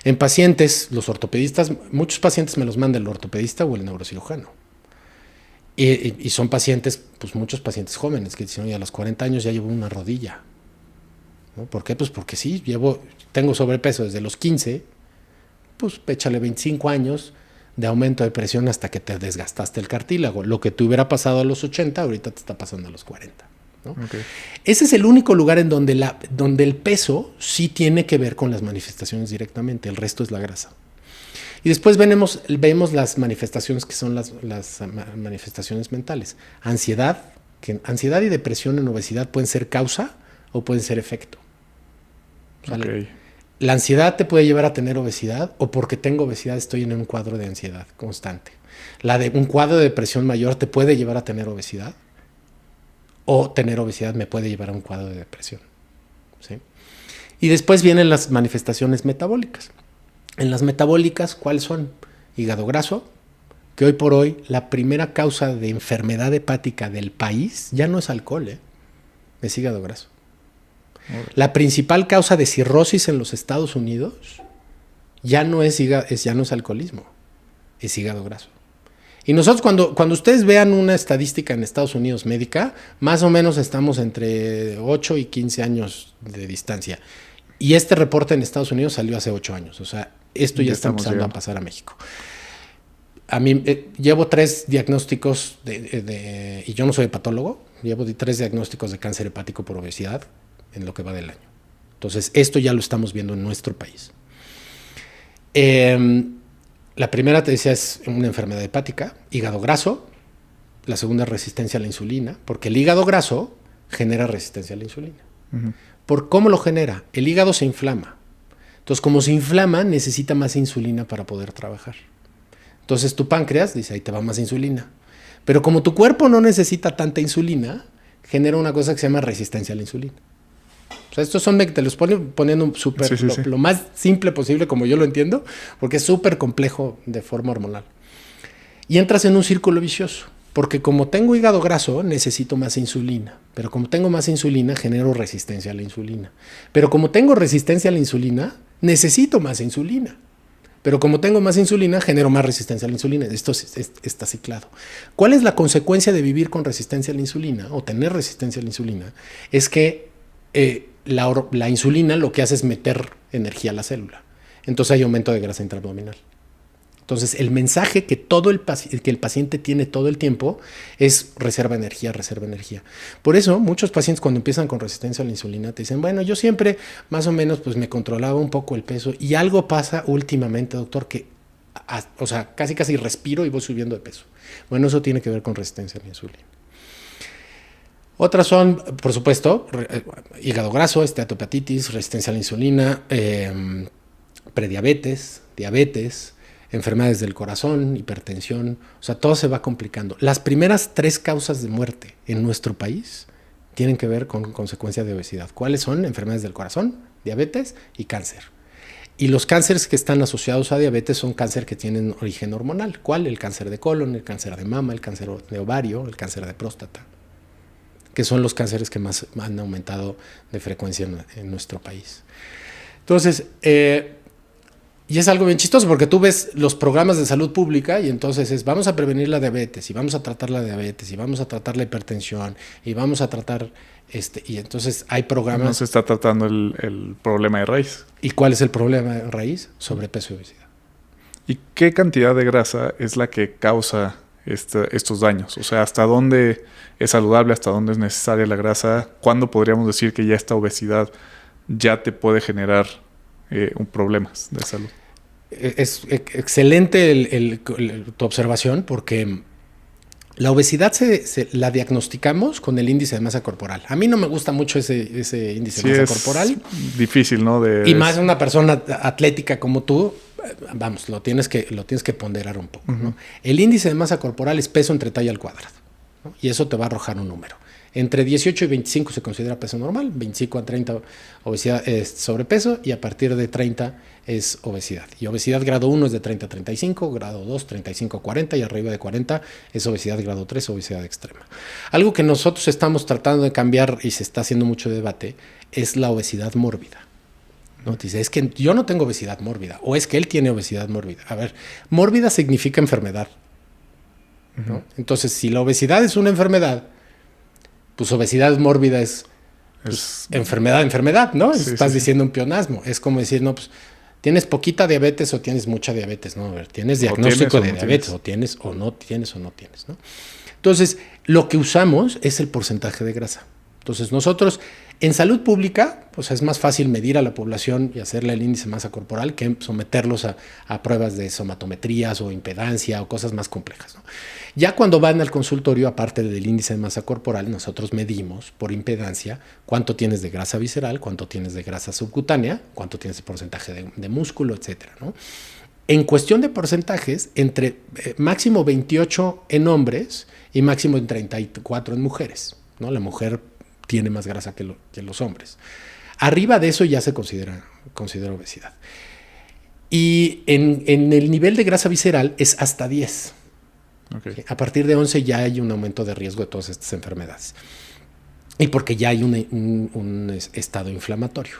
En pacientes, los ortopedistas, muchos pacientes me los manda el ortopedista o el neurocirujano. Y son pacientes, pues muchos pacientes jóvenes que dicen, oye, a los 40 años ya llevo una rodilla, ¿no? ¿Por qué? Pues porque sí, tengo sobrepeso desde los 15, pues échale 25 años de aumento de presión hasta que te desgastaste el cartílago. Lo que te hubiera pasado a los 80, ahorita te está pasando a los 40. ¿No? Okay. Ese es el único lugar en donde el peso sí tiene que ver con las manifestaciones directamente, el resto es la grasa. Y después vemos las manifestaciones que son las manifestaciones mentales. Ansiedad y depresión en obesidad pueden ser causa o pueden ser efecto. Okay. La ansiedad te puede llevar a tener obesidad, o porque tengo obesidad estoy en un cuadro de ansiedad constante. Un cuadro de depresión mayor te puede llevar a tener obesidad, o tener obesidad me puede llevar a un cuadro de depresión, ¿sí? Y después vienen las manifestaciones metabólicas. En las metabólicas, ¿cuáles son? Hígado graso, que hoy por hoy la primera causa de enfermedad hepática del país ya no es alcohol, es hígado graso. La principal causa de cirrosis en los Estados Unidos ya no es alcoholismo, es hígado graso. Y nosotros cuando ustedes vean una estadística en Estados Unidos médica, más o menos estamos entre 8 y 15 años de distancia. Y este reporte en Estados Unidos salió hace 8 años. O sea, esto ya está empezando a pasar a México. A mí llevo 3 diagnósticos y yo no soy patólogo, llevo 3 diagnósticos de cáncer hepático por obesidad en lo que va del año. Entonces, esto ya lo estamos viendo en nuestro país. La primera, te decía, es una enfermedad hepática, hígado graso. La segunda, resistencia a la insulina, porque el hígado graso genera resistencia a la insulina. Uh-huh. ¿Por cómo lo genera? El hígado se inflama. Entonces, como se inflama, necesita más insulina para poder trabajar. Entonces, tu páncreas dice, ahí te va más insulina. Pero como tu cuerpo no necesita tanta insulina, genera una cosa que se llama resistencia a la insulina. O sea, estos son, te los poniendo súper, lo más simple posible como yo lo entiendo, porque es súper complejo de forma hormonal. Y entras en un círculo vicioso, porque como tengo hígado graso, necesito más insulina. Pero como tengo más insulina, genero resistencia a la insulina. Pero como tengo resistencia a la insulina, necesito más insulina. Pero como tengo más insulina, genero más resistencia a la insulina. Esto está ciclado. ¿Cuál es la consecuencia de vivir con resistencia a la insulina o tener resistencia a la insulina? Es que la insulina lo que hace es meter energía a la célula. Entonces hay aumento de grasa intraabdominal. Entonces el mensaje que el paciente tiene todo el tiempo es reserva energía, reserva energía. Por eso muchos pacientes cuando empiezan con resistencia a la insulina te dicen, bueno, yo siempre más o menos pues me controlaba un poco el peso y algo pasa últimamente, doctor, que o sea, casi respiro y voy subiendo de peso. Bueno, eso tiene que ver con resistencia a la insulina. Otras son, por supuesto, hígado graso, esteatohepatitis, resistencia a la insulina, prediabetes, diabetes, enfermedades del corazón, hipertensión, o sea, todo se va complicando. Las primeras 3 causas de muerte en nuestro país tienen que ver con consecuencia de obesidad. ¿Cuáles son? Enfermedades del corazón, diabetes y cáncer. Y los cánceres que están asociados a diabetes son cáncer que tienen origen hormonal. ¿Cuál? El cáncer de colon, el cáncer de mama, el cáncer de ovario, el cáncer de próstata. que son los cánceres que más han aumentado de frecuencia en nuestro país. Entonces, y es algo bien chistoso porque tú ves los programas de salud pública y entonces vamos a prevenir la diabetes y vamos a tratar la diabetes y vamos a tratar la hipertensión y vamos a tratar y entonces hay programas. No se está tratando el problema de raíz. ¿Y cuál es el problema de raíz? Sobrepeso y obesidad. ¿Y qué cantidad de grasa es la que causa estos daños? O sea, ¿hasta dónde es saludable? ¿Hasta dónde es necesaria la grasa? ¿Cuándo podríamos decir que ya esta obesidad ya te puede generar problemas de salud? Es excelente tu observación porque la obesidad la diagnosticamos con el índice de masa corporal. A mí no me gusta mucho ese índice de masa corporal. Difícil, ¿no? Y más una persona atlética como tú, vamos, lo tienes que ponderar un poco. ¿No? El índice de masa corporal es peso entre talla al cuadrado, ¿no? Y eso te va a arrojar un número. Entre 18 y 25 se considera peso normal, 25 a 30 obesidad es sobrepeso y a partir de 30 es obesidad. Y obesidad grado 1 es de 30 a 35, grado 2 35 a 40 y arriba de 40 es obesidad grado 3, obesidad extrema. Algo que nosotros estamos tratando de cambiar y se está haciendo mucho debate es la obesidad mórbida. ¿No? Dice, es que yo no tengo obesidad mórbida o es que él tiene obesidad mórbida. A ver, mórbida significa enfermedad, ¿no? Entonces, si la obesidad es una enfermedad, pues obesidad mórbida es enfermedad, ¿no? Sí, Estás sí, diciendo un pleonasmo. Es como decir, no, pues tienes poquita diabetes o tienes mucha diabetes, ¿no? A ver, tienes diagnóstico de diabetes, o tienes o no tienes, ¿no? Entonces, lo que usamos es el porcentaje de grasa. Entonces, nosotros en salud pública, pues es más fácil medir a la población y hacerle el índice de masa corporal que someterlos a pruebas de somatometrías o impedancia o cosas más complejas, ¿no? Ya cuando van al consultorio, aparte del índice de masa corporal, nosotros medimos por impedancia cuánto tienes de grasa visceral, cuánto tienes de grasa subcutánea, cuánto tienes de porcentaje de músculo, etcétera, ¿no? En cuestión de porcentajes, entre máximo 28 en hombres y máximo en 34 en mujeres, ¿no? La mujer tiene más grasa que los hombres. Arriba de eso ya se considera obesidad. Y en el nivel de grasa visceral es hasta 10. Okay. A partir de 11 ya hay un aumento de riesgo de todas estas enfermedades. Y porque ya hay un estado inflamatorio,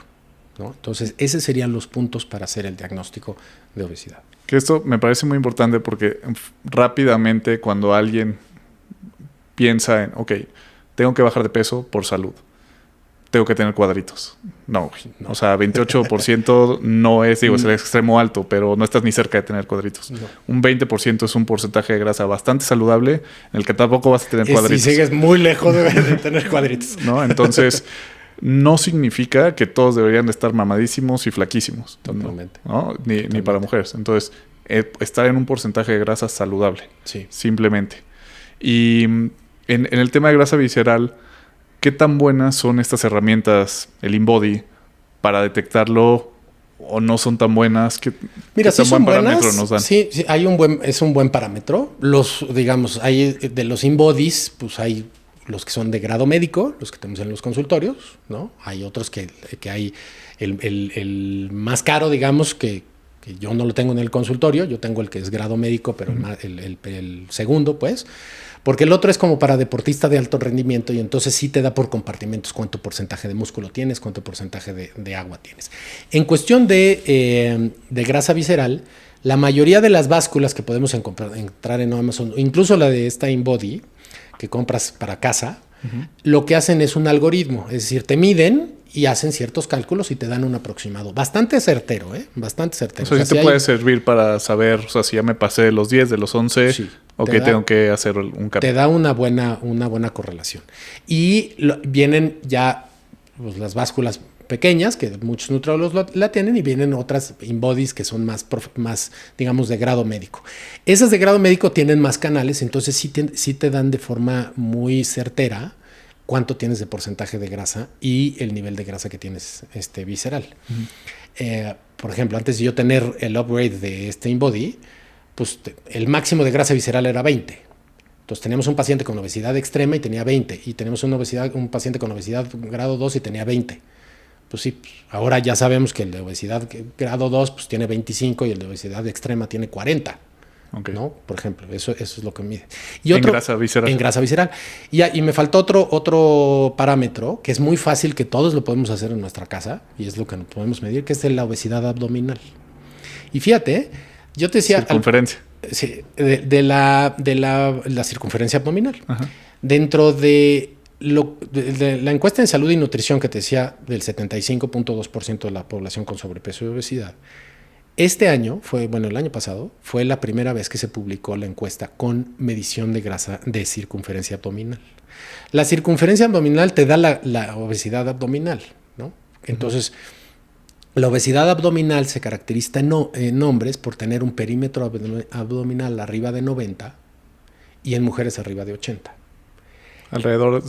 ¿no? Entonces, esos serían los puntos para hacer el diagnóstico de obesidad. Que esto me parece muy importante porque rápidamente cuando alguien piensa en, ok, tengo que bajar de peso por salud, tengo que tener cuadritos. No. O sea, 28% no es, es el extremo alto, pero no estás ni cerca de tener cuadritos. No. Un 20% es un porcentaje de grasa bastante saludable en el que tampoco vas a tener cuadritos. Y sigues muy lejos de tener cuadritos. ¿No? Entonces, no significa que todos deberían estar mamadísimos y flaquísimos. Totalmente. ¿No? Ni para mujeres. Entonces, estar en un porcentaje de grasa saludable. Sí. Simplemente. Y en el tema de grasa visceral, ¿qué tan buenas son estas herramientas, el InBody, para detectarlo o no son tan buenas? Mira, sí son buenas. Nos dan? Sí, es un buen parámetro. Hay de los InBodies, pues hay los que son de grado médico, los que tenemos en los consultorios, ¿no? Hay otros que hay el más caro, digamos, que yo no lo tengo en el consultorio. Yo tengo el que es grado médico, pero el segundo, pues. Porque el otro es como para deportista de alto rendimiento y entonces sí te da por compartimentos cuánto porcentaje de músculo tienes, cuánto porcentaje de agua tienes. En cuestión de grasa visceral, la mayoría de las básculas que podemos entrar en Amazon, incluso la de esta InBody que compras para casa, lo que hacen es un algoritmo, es decir, te miden y hacen ciertos cálculos y te dan un aproximado. Bastante certero, ¿eh? Bastante certero. O sea, sí te puede servir para saber, o sea, si ya me pasé de los 10, de los 11, sí, tengo que hacer un cambio. Te da una buena correlación. Y vienen ya pues, las básculas pequeñas, que muchos nutriólogos la tienen, y vienen otras InBodies que son más, digamos, de grado médico. Esas de grado médico tienen más canales, entonces sí te dan de forma muy certera cuánto tienes de porcentaje de grasa y el nivel de grasa que tienes visceral. Por ejemplo, antes de yo tener el upgrade de este InBody, pues el máximo de grasa visceral era 20. Entonces teníamos un paciente con obesidad extrema y tenía 20. Y tenemos un paciente con obesidad grado 2 y tenía 20. Pues sí, ahora ya sabemos que el de obesidad grado 2 pues tiene 25 y el de obesidad extrema tiene 40. Ok. ¿no? Por ejemplo, eso es lo que mide. En grasa visceral. En grasa visceral. Y me faltó otro parámetro que es muy fácil, que todos lo podemos hacer en nuestra casa, y es lo que podemos medir, que es la obesidad abdominal. Y fíjate, yo te decía... Circunferencia. Sí, de la circunferencia abdominal. Ajá. Dentro de la encuesta en salud y nutrición que te decía del 75.2% de la población con sobrepeso y obesidad, el año pasado, fue la primera vez que se publicó la encuesta con medición de grasa de circunferencia abdominal. La circunferencia abdominal te da la obesidad abdominal, ¿no? Entonces, la obesidad abdominal se caracteriza en hombres por tener un perímetro abdominal arriba de 90 y en mujeres arriba de 80. Alrededor,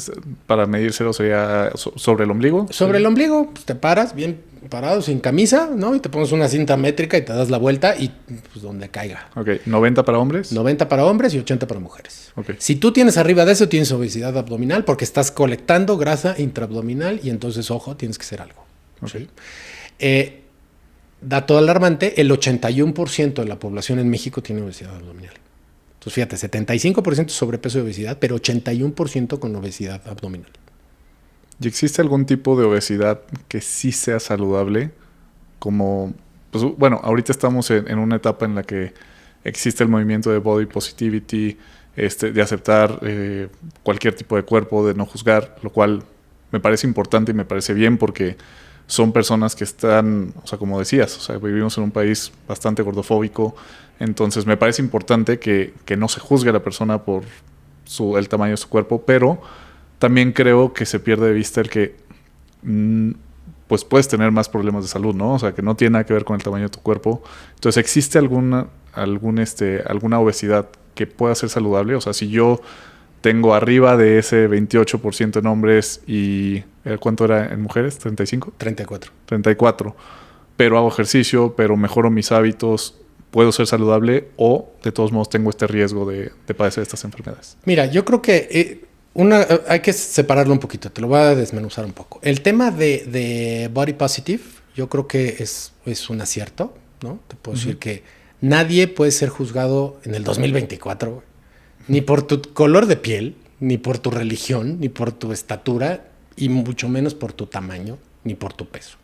para medírselo, sería sobre el ombligo. Sobre el ombligo, pues te paras bien parado, sin camisa, ¿no? Y te pones una cinta métrica y te das la vuelta y pues donde caiga. Ok, 90 para hombres. 90 para hombres y 80 para mujeres. Okay. Si tú tienes arriba de eso, tienes obesidad abdominal porque estás colectando grasa intraabdominal y entonces, ojo, tienes que hacer algo. Okay. ¿Sí? Dato alarmante, el 81% de la población en México tiene obesidad abdominal. Entonces, fíjate, 75% sobrepeso y obesidad, pero 81% con obesidad abdominal. ¿Y existe algún tipo de obesidad que sí sea saludable? Como, pues, bueno, ahorita estamos en una etapa en la que existe el movimiento de body positivity, de aceptar cualquier tipo de cuerpo, de no juzgar, lo cual me parece importante y me parece bien porque son personas que están, o sea, como decías, o sea, vivimos en un país bastante gordofóbico, entonces me parece importante que no se juzgue a la persona por el tamaño de su cuerpo, pero también creo que se pierde de vista el que pues puedes tener más problemas de salud, ¿no? O sea, que no tiene nada que ver con el tamaño de tu cuerpo. Entonces, ¿existe alguna obesidad que pueda ser saludable? O sea, si yo tengo arriba de ese 28% en hombres y ¿cuánto era en mujeres? ¿35? 34. 34. Pero hago ejercicio, pero mejoro mis hábitos, ¿puedo ser saludable o de todos modos tengo este riesgo de padecer estas enfermedades? Mira, yo creo que hay que separarlo un poquito, te lo voy a desmenuzar un poco. El tema de body positive, yo creo que es un acierto, ¿no? Te puedo decir que nadie puede ser juzgado en el 2024, güey, ni por tu color de piel, ni por tu religión, ni por tu estatura, y mucho menos por tu tamaño, ni por tu peso,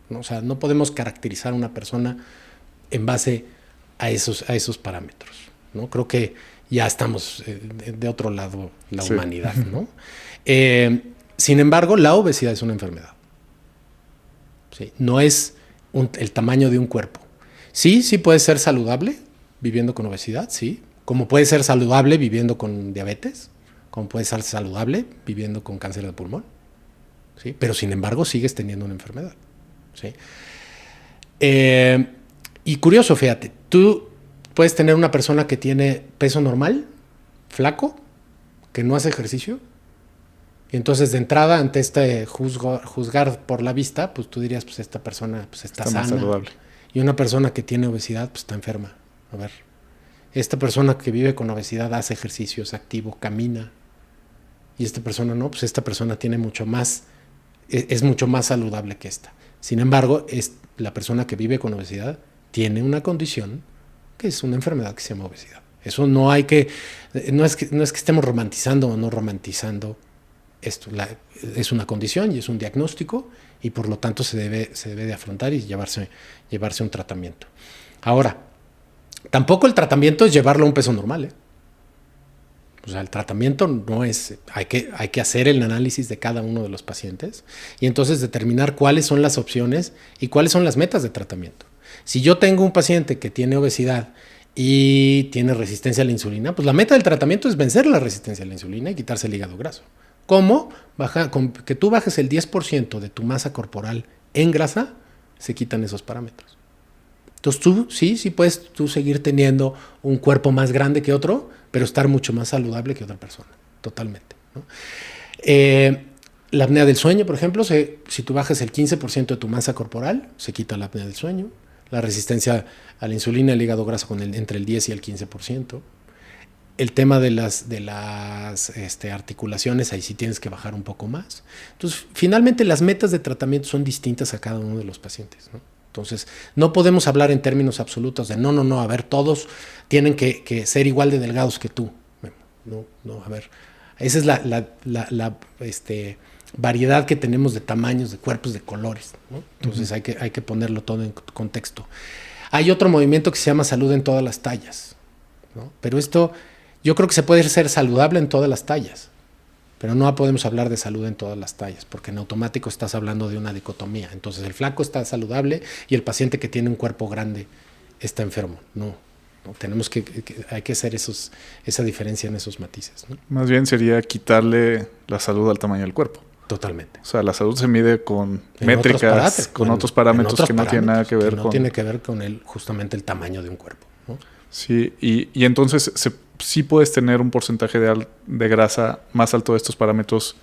¿no? O sea, no podemos caracterizar a una persona en base a esos parámetros, ¿no? Creo que ya estamos de otro lado la humanidad, ¿no? Sin embargo, la obesidad es una enfermedad. ¿Sí? No es el tamaño de un cuerpo. Sí puede ser saludable viviendo con obesidad, sí. Como puede ser saludable viviendo con diabetes, como puede ser saludable viviendo con cáncer de pulmón, ¿sí? Pero sin embargo sigues teniendo una enfermedad, ¿sí? Y curioso, fíjate, tú puedes tener una persona que tiene peso normal, flaco, que no hace ejercicio, y entonces de entrada ante juzgar por la vista, pues tú dirías, pues esta persona pues está sana. Más saludable. Y una persona que tiene obesidad pues está enferma. A ver, esta persona que vive con obesidad hace ejercicio, es activo, camina. Y esta persona no, pues esta persona tiene es mucho más saludable que esta. Sin embargo, la persona que vive con obesidad tiene una condición que es una enfermedad que se llama obesidad. Eso no es que estemos romantizando o no romantizando esto. Es una condición y es un diagnóstico y por lo tanto se debe de afrontar y llevarse un tratamiento. Ahora, tampoco el tratamiento es llevarlo a un peso normal, ¿eh? O sea, el tratamiento no es... Hay que hacer el análisis de cada uno de los pacientes y entonces determinar cuáles son las opciones y cuáles son las metas de tratamiento. Si yo tengo un paciente que tiene obesidad y tiene resistencia a la insulina, pues la meta del tratamiento es vencer la resistencia a la insulina y quitarse el hígado graso. ¿Cómo? Que tú bajes el 10% de tu masa corporal en grasa, se quitan esos parámetros. Entonces tú sí puedes tú seguir teniendo un cuerpo más grande que otro, pero estar mucho más saludable que otra persona, totalmente, ¿no? La apnea del sueño, por ejemplo, si tú bajas el 15% de tu masa corporal, se quita la apnea del sueño. La resistencia a la insulina, el hígado graso entre el 10 y el 15%. El tema de las articulaciones, ahí sí tienes que bajar un poco más. Entonces, finalmente las metas de tratamiento son distintas a cada uno de los pacientes, ¿no? Entonces, no podemos hablar en términos absolutos de no, a ver, todos tienen que ser igual de delgados que tú. No, a ver. Esa es la variedad que tenemos de tamaños, de cuerpos, de colores, ¿no? Entonces hay que ponerlo todo en contexto. Hay otro movimiento que se llama salud en todas las tallas, ¿no? Pero esto, yo creo que se puede ser saludable en todas las tallas, pero no podemos hablar de salud en todas las tallas, porque en automático estás hablando de una dicotomía. Entonces el flaco está saludable y el paciente que tiene un cuerpo grande está enfermo. No, tenemos hay que hacer esa diferencia en esos matices, ¿no? Más bien sería quitarle la salud al tamaño del cuerpo. Totalmente. O sea, la salud se mide con métricas, con otros parámetros que no tienen nada que ver no tiene que ver con justamente el tamaño de un cuerpo, ¿no? Sí, y entonces sí puedes tener un porcentaje de grasa más alto de estos parámetros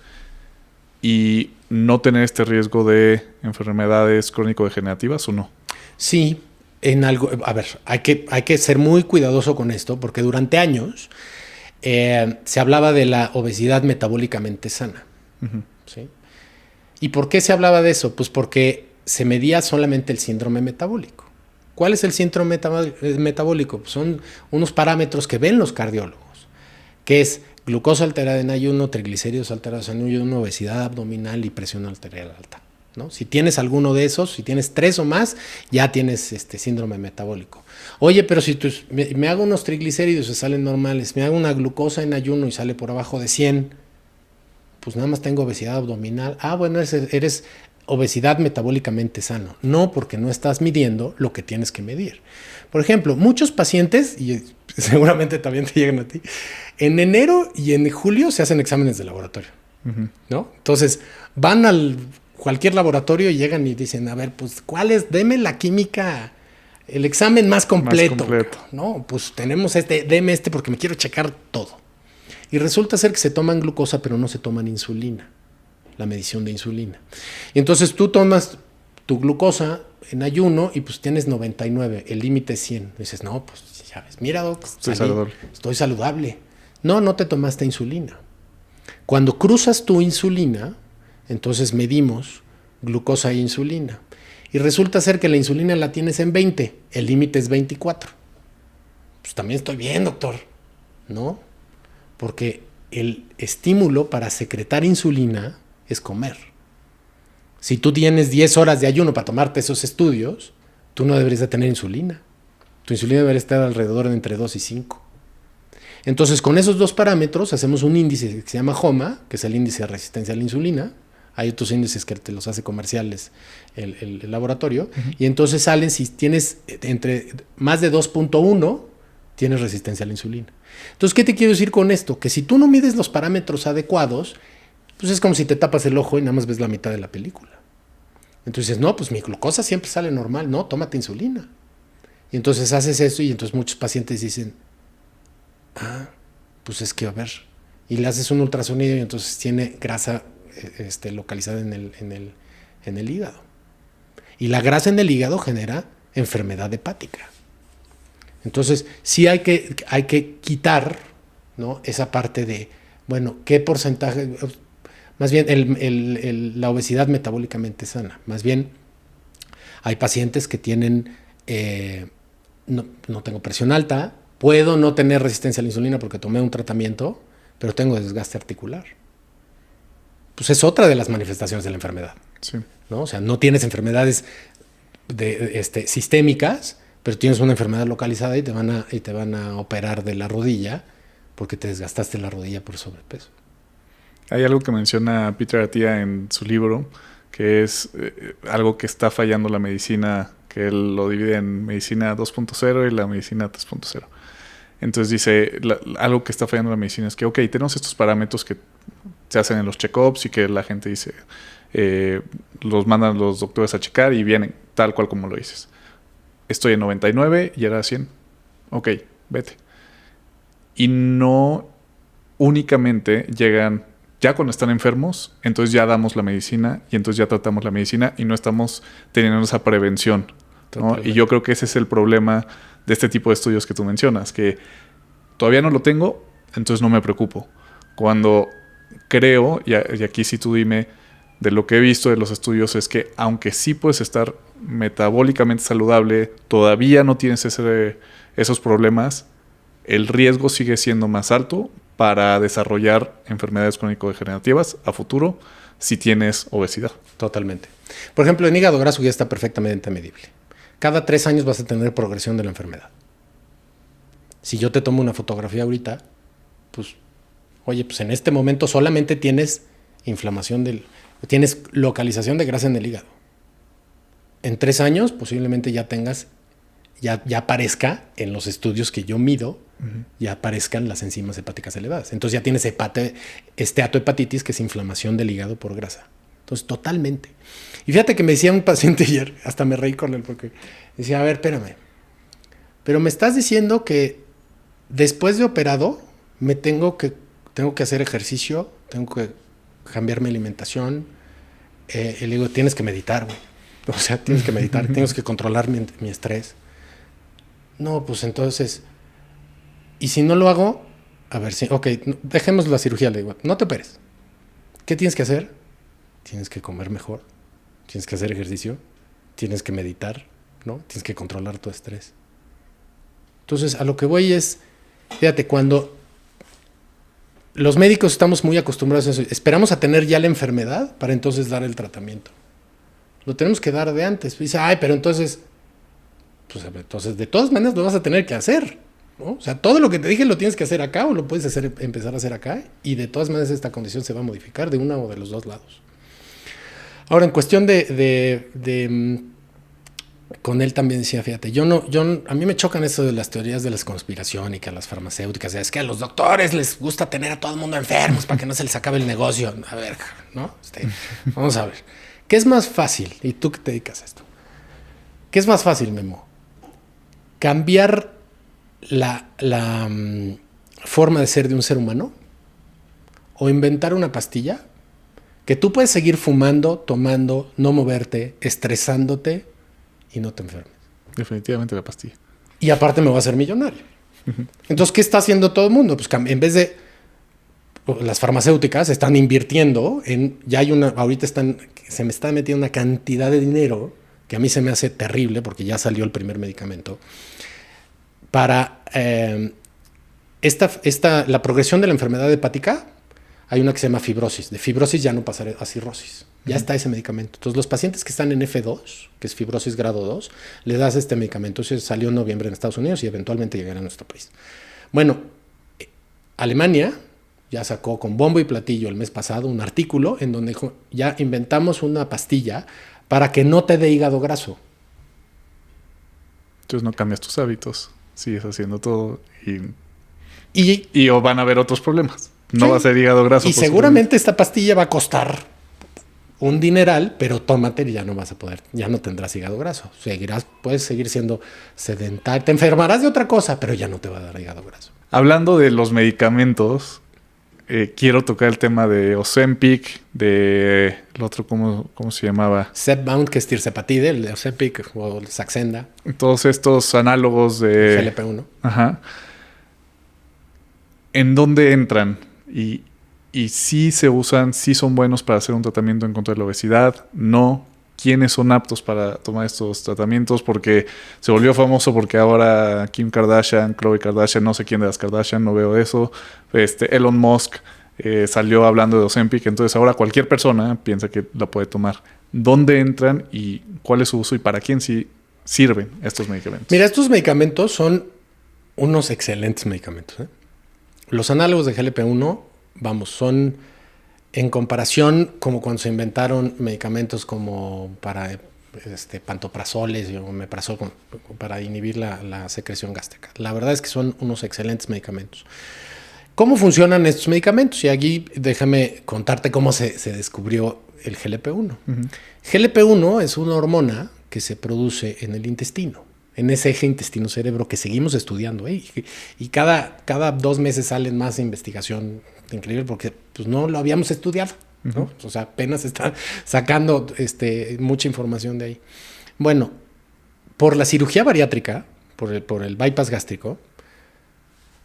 y no tener este riesgo de enfermedades crónico-degenerativas, ¿o no? Sí, en algo. A ver, hay que ser muy cuidadoso con esto, porque durante años se hablaba de la obesidad metabólicamente sana. Uh-huh. ¿Sí? ¿Y por qué se hablaba de eso? Pues porque se medía solamente el síndrome metabólico. ¿Cuál es el síndrome metabólico? Pues son unos parámetros que ven los cardiólogos, que es glucosa alterada en ayuno, triglicéridos alterados en ayuno, obesidad abdominal y presión arterial alta, ¿no? Si tienes alguno de esos, si tienes 3 o más, ya tienes síndrome metabólico. Oye, pero si me hago unos triglicéridos y salen normales, me hago una glucosa en ayuno y sale por abajo de 100, pues nada más tengo obesidad abdominal. Bueno, eres obesidad metabólicamente sano. No, porque no estás midiendo lo que tienes que medir. Por ejemplo, muchos pacientes, y seguramente también te llegan a ti, en enero y en julio se hacen exámenes de laboratorio, uh-huh, ¿no? Entonces, van al cualquier laboratorio y llegan y dicen, a ver, pues, deme la química, el examen más completo. No, pues tenemos deme porque me quiero checar todo. Y resulta ser que se toman glucosa, pero no se toman insulina, la medición de insulina. Y entonces tú tomas tu glucosa en ayuno y pues tienes 99, el límite es 100. Y dices, no, pues ya ves, mira, doc, estoy saludable. No te tomaste insulina. Cuando cruzas tu insulina, entonces medimos glucosa e insulina. Y resulta ser que la insulina la tienes en 20, el límite es 24. Pues también estoy bien, doctor. No, porque el estímulo para secretar insulina es comer. Si tú tienes 10 horas de ayuno para tomarte esos estudios, tú no deberías de tener insulina. Tu insulina debería estar alrededor de entre 2 y 5. Entonces, con esos dos parámetros hacemos un índice que se llama HOMA, que es el índice de resistencia a la insulina. Hay otros índices que te los hace comerciales el laboratorio. Uh-huh. Y entonces salen, si tienes entre más de 2.1, tienes resistencia a la insulina. Entonces, ¿qué te quiero decir con esto? Que si tú no mides los parámetros adecuados, pues es como si te tapas el ojo y nada más ves la mitad de la película. Entonces, no, pues mi glucosa siempre sale normal. No, tómate insulina. Y entonces haces eso y entonces muchos pacientes dicen, pues es que a ver. Y le haces un ultrasonido y entonces tiene grasa localizada en el hígado. Y la grasa en el hígado genera enfermedad hepática. Entonces, sí hay que quitar, ¿no?, esa parte de, bueno, ¿qué porcentaje? Más bien, la obesidad metabólicamente sana. Más bien, hay pacientes que tienen, no tengo presión alta, puedo no tener resistencia a la insulina porque tomé un tratamiento, pero tengo desgaste articular. Pues es otra de las manifestaciones de la enfermedad. Sí. ¿No? O sea, no tienes enfermedades sistémicas, pero tienes una enfermedad localizada y te van a operar de la rodilla porque te desgastaste la rodilla por sobrepeso. Hay algo que menciona Peter Attia en su libro, que es algo que está fallando la medicina, que él lo divide en medicina 2.0 y la medicina 3.0. Entonces dice, algo que está fallando la medicina es que, ok, tenemos estos parámetros que se hacen en los check-ups y que la gente dice, los mandan los doctores a checar y vienen tal cual como lo dices. Estoy en 99 y era 100. Ok, vete. Y no únicamente llegan, ya cuando están enfermos, entonces ya damos la medicina y entonces ya tratamos la medicina y no estamos teniendo esa prevención, ¿no? Y yo creo que ese es el problema de este tipo de estudios que tú mencionas, que todavía no lo tengo, entonces no me preocupo. Cuando creo, y aquí sí tú dime, de lo que he visto de los estudios, es que aunque sí puedes estar metabólicamente saludable, todavía no tienes esos problemas, el riesgo sigue siendo más alto para desarrollar enfermedades crónico-degenerativas a futuro si tienes obesidad. Totalmente. Por ejemplo, en hígado graso ya está perfectamente medible. Cada 3 años vas a tener progresión de la enfermedad. Si yo te tomo una fotografía ahorita, pues, oye, pues en este momento solamente tienes tienes localización de grasa en el hígado. En 3 años posiblemente ya tengas, ya aparezca en los estudios que yo mido, ya aparezcan las enzimas hepáticas elevadas. Entonces ya tienes esteatohepatitis, que es inflamación del hígado por grasa. Entonces, totalmente. Y fíjate que me decía un paciente ayer, hasta me reí con él, porque decía, a ver, espérame, pero me estás diciendo que después de operado tengo que hacer ejercicio, tengo que cambiar mi alimentación. Y le digo, tienes que meditar, güey. O sea, tienes que meditar, tienes que controlar mi estrés. No, pues entonces, y si no lo hago, a ver, ok, dejemos la cirugía, le digo, no te operes. ¿Qué tienes que hacer? Tienes que comer mejor, tienes que hacer ejercicio, tienes que meditar, ¿no? Tienes que controlar tu estrés. Entonces, a lo que voy es, fíjate, cuando los médicos estamos muy acostumbrados a eso, esperamos a tener ya la enfermedad para entonces dar el tratamiento. Lo tenemos que dar de antes. Dice, ay, pero entonces, pues entonces de todas maneras lo vas a tener que hacer, ¿no? O sea, todo lo que te dije lo tienes que hacer acá o lo puedes empezar a hacer acá, y de todas maneras esta condición se va a modificar de una o de los dos lados. Ahora, en cuestión con él también decía, fíjate, a mí me chocan eso de las teorías de la conspiración y que a las farmacéuticas, es que a los doctores les gusta tener a todo el mundo enfermos para que no se les acabe el negocio. A ver, ¿no? Vamos a ver. ¿Qué es más fácil? Y tú que te dedicas a esto. ¿Qué es más fácil, Memo? ¿Cambiar la forma de ser de un ser humano? ¿O inventar una pastilla que tú puedes seguir fumando, tomando, no moverte, estresándote y no te enfermes? Definitivamente la pastilla. Y aparte me voy a hacer millonario. Entonces, ¿qué está haciendo todo el mundo? Pues en vez de... Las farmacéuticas están invirtiendo en... ahorita se me está metiendo una cantidad de dinero que a mí se me hace terrible porque ya salió el primer medicamento para la progresión de la enfermedad hepática. Hay una que se llama fibrosis. De fibrosis ya no pasaré a cirrosis. Ya está ese medicamento. Entonces, los pacientes que están en F2, que es fibrosis grado 2, le das este medicamento. Eso salió en noviembre en Estados Unidos y eventualmente llegará a nuestro país. Bueno, Alemania ya sacó con bombo y platillo el mes pasado un artículo en donde ya inventamos una pastilla para que no te dé hígado graso. Entonces no cambias tus hábitos, sigues haciendo todo y o van a haber otros problemas. No sí, va a ser hígado graso. Y seguramente esta pastilla va a costar un dineral, pero tómate y ya no vas a poder, ya no tendrás hígado graso. Puedes seguir siendo sedentario, te enfermarás de otra cosa, pero ya no te va a dar hígado graso. Hablando de los medicamentos, quiero tocar el tema de Ozempic, el otro, ¿cómo se llamaba? Zepbound, que es tirzepatide, el de Ozempic o el Saxenda. Todos estos análogos de... GLP-1. Ajá. ¿En dónde entran? Y sí se usan, sí son buenos para hacer un tratamiento en contra de la obesidad, no. ¿Quiénes son aptos para tomar estos tratamientos? Porque se volvió famoso porque ahora Kim Kardashian, Khloe Kardashian, no sé quién de las Kardashian, no veo eso. Elon Musk salió hablando de Ozempic, entonces ahora cualquier persona piensa que la puede tomar. ¿Dónde entran y cuál es su uso y para quién sí sirven estos medicamentos? Mira, estos medicamentos son unos excelentes medicamentos, ¿eh? Los análogos de GLP-1, son en comparación como cuando se inventaron medicamentos como para pantoprazoles y omeprazol para inhibir la secreción gástrica. La verdad es que son unos excelentes medicamentos. ¿Cómo funcionan estos medicamentos? Y aquí déjame contarte cómo se descubrió el GLP-1. Uh-huh. GLP-1 es una hormona que se produce en el intestino, en ese eje intestino-cerebro que seguimos estudiando. Y cada 2 meses salen más investigación increíble porque pues, no lo habíamos estudiado, ¿no? Uh-huh. O sea, apenas está sacando mucha información de ahí. Bueno, por la cirugía bariátrica, por el bypass gástrico,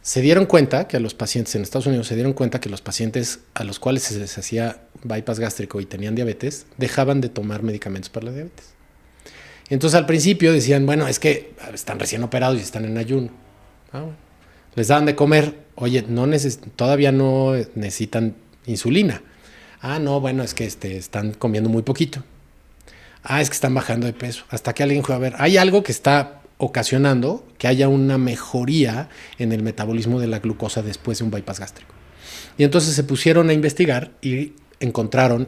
se dieron cuenta que a los pacientes en Estados Unidos que los pacientes a los cuales se les hacía bypass gástrico y tenían diabetes, dejaban de tomar medicamentos para la diabetes. Entonces al principio decían, bueno, es que están recién operados y están en ayuno. Les daban de comer, oye, todavía no necesitan insulina. No, bueno, es que están comiendo muy poquito. Es que están bajando de peso. Hasta que alguien fue a ver, hay algo que está ocasionando que haya una mejoría en el metabolismo de la glucosa después de un bypass gástrico. Y entonces se pusieron a investigar y encontraron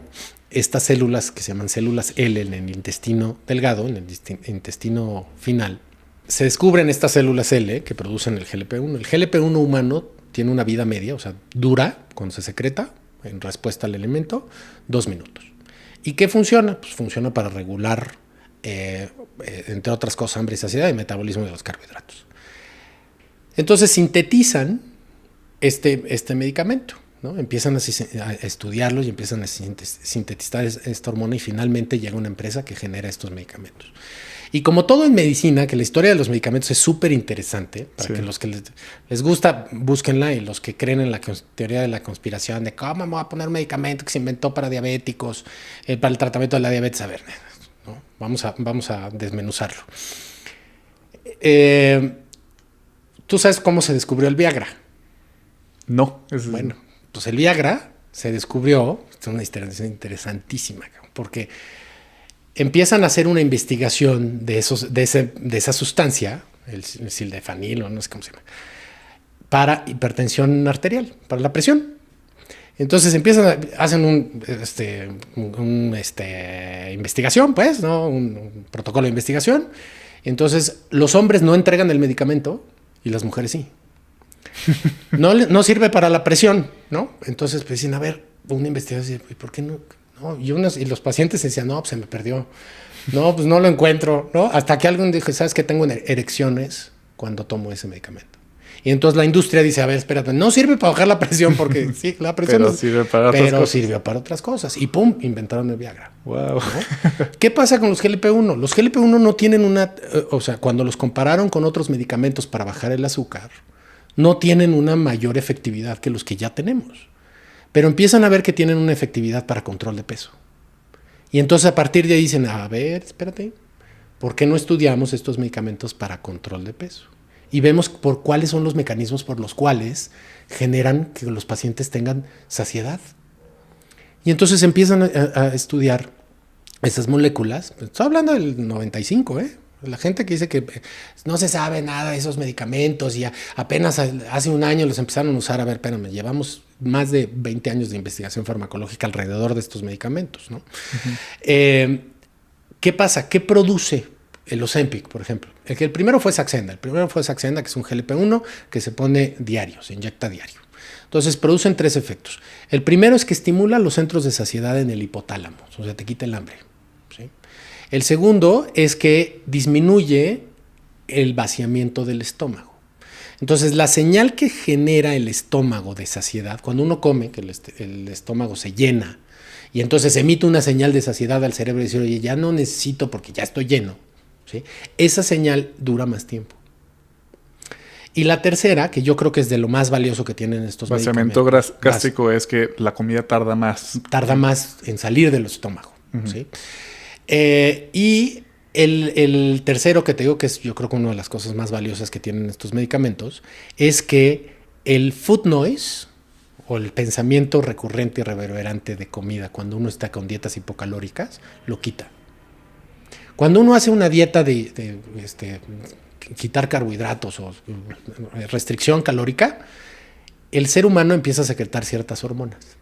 estas células que se llaman células L en el intestino delgado, en el intestino final. Se descubren estas células L que producen el GLP-1. El GLP-1 humano tiene una vida media, o sea, dura cuando se secreta en respuesta al alimento, 2 minutos. ¿Y qué funciona? Pues funciona para regular, entre otras cosas, hambre y saciedad y metabolismo de los carbohidratos. Entonces sintetizan este medicamento, ¿no? Empiezan a estudiarlo y empiezan a sintetizar esta hormona y finalmente llega una empresa que genera estos medicamentos. Y como todo en medicina, que la historia de los medicamentos es súper interesante, para que los que les gusta, búsquenla, y los que creen en la teoría de la conspiración, de cómo me voy a poner un medicamento que se inventó para diabéticos, para el tratamiento de la diabetes, a ver, ¿no? Vamos a desmenuzarlo. ¿Tú sabes cómo se descubrió el Viagra? No. Bueno, pues el Viagra se descubrió, es una historia interesantísima, porque empiezan a hacer una investigación de esa sustancia, el sildenafil, o no sé cómo se llama, para hipertensión arterial, para la presión. Entonces hacen una investigación, pues, ¿no? Un protocolo de investigación. Entonces los hombres no entregan el medicamento y las mujeres sí. No sirve para la presión, ¿no? Entonces pues dicen, a ver, una investigación, ¿y por qué no? No, y los pacientes decían, no, pues se me perdió. No, pues no lo encuentro, ¿no? Hasta que alguien dijo, ¿sabes qué? Tengo erecciones cuando tomo ese medicamento. Y entonces la industria dice, a ver, espérate, no sirve para bajar la presión porque sí, la presión pero sirvió para otras cosas. Y pum, inventaron el Viagra. Wow. ¿No? ¿Qué pasa con los GLP-1? Los GLP-1 no tienen o sea, cuando los compararon con otros medicamentos para bajar el azúcar, no tienen una mayor efectividad que los que ya tenemos. Pero empiezan a ver que tienen una efectividad para control de peso. Y entonces a partir de ahí dicen, a ver, espérate, ¿por qué no estudiamos estos medicamentos para control de peso? Y vemos por cuáles son los mecanismos por los cuales generan que los pacientes tengan saciedad. Y entonces empiezan a estudiar esas moléculas. Estoy hablando del 95, ¿eh? La gente que dice que no se sabe nada de esos medicamentos y apenas hace un año los empezaron a usar. A ver, espérame, llevamos más de 20 años de investigación farmacológica alrededor de estos medicamentos, ¿no? Uh-huh. ¿Qué pasa? ¿Qué produce el Ozempic, por ejemplo? El primero fue Saxenda. El primero fue Saxenda, que es un GLP-1 que se pone diario, se inyecta diario. Entonces producen 3 efectos. El primero es que estimula los centros de saciedad en el hipotálamo, o sea, te quita el hambre, ¿sí? El segundo es que disminuye el vaciamiento del estómago. Entonces, la señal que genera el estómago de saciedad, cuando uno come, que el estómago se llena, y entonces emite una señal de saciedad al cerebro y dice, oye, ya no necesito porque ya estoy lleno, ¿sí? Esa señal dura más tiempo. Y la tercera, que yo creo que es de lo más valioso que tienen estos medicamentos. Vaciamiento gástrico es que la comida tarda más. Tarda más en salir del estómago, uh-huh. ¿Sí? Y el tercero que te digo, que es yo creo que una de las cosas más valiosas que tienen estos medicamentos, es que el food noise o el pensamiento recurrente y reverberante de comida cuando uno está con dietas hipocalóricas, lo quita. Cuando uno hace una dieta de quitar carbohidratos o restricción calórica, el ser humano empieza a secretar ciertas hormonas,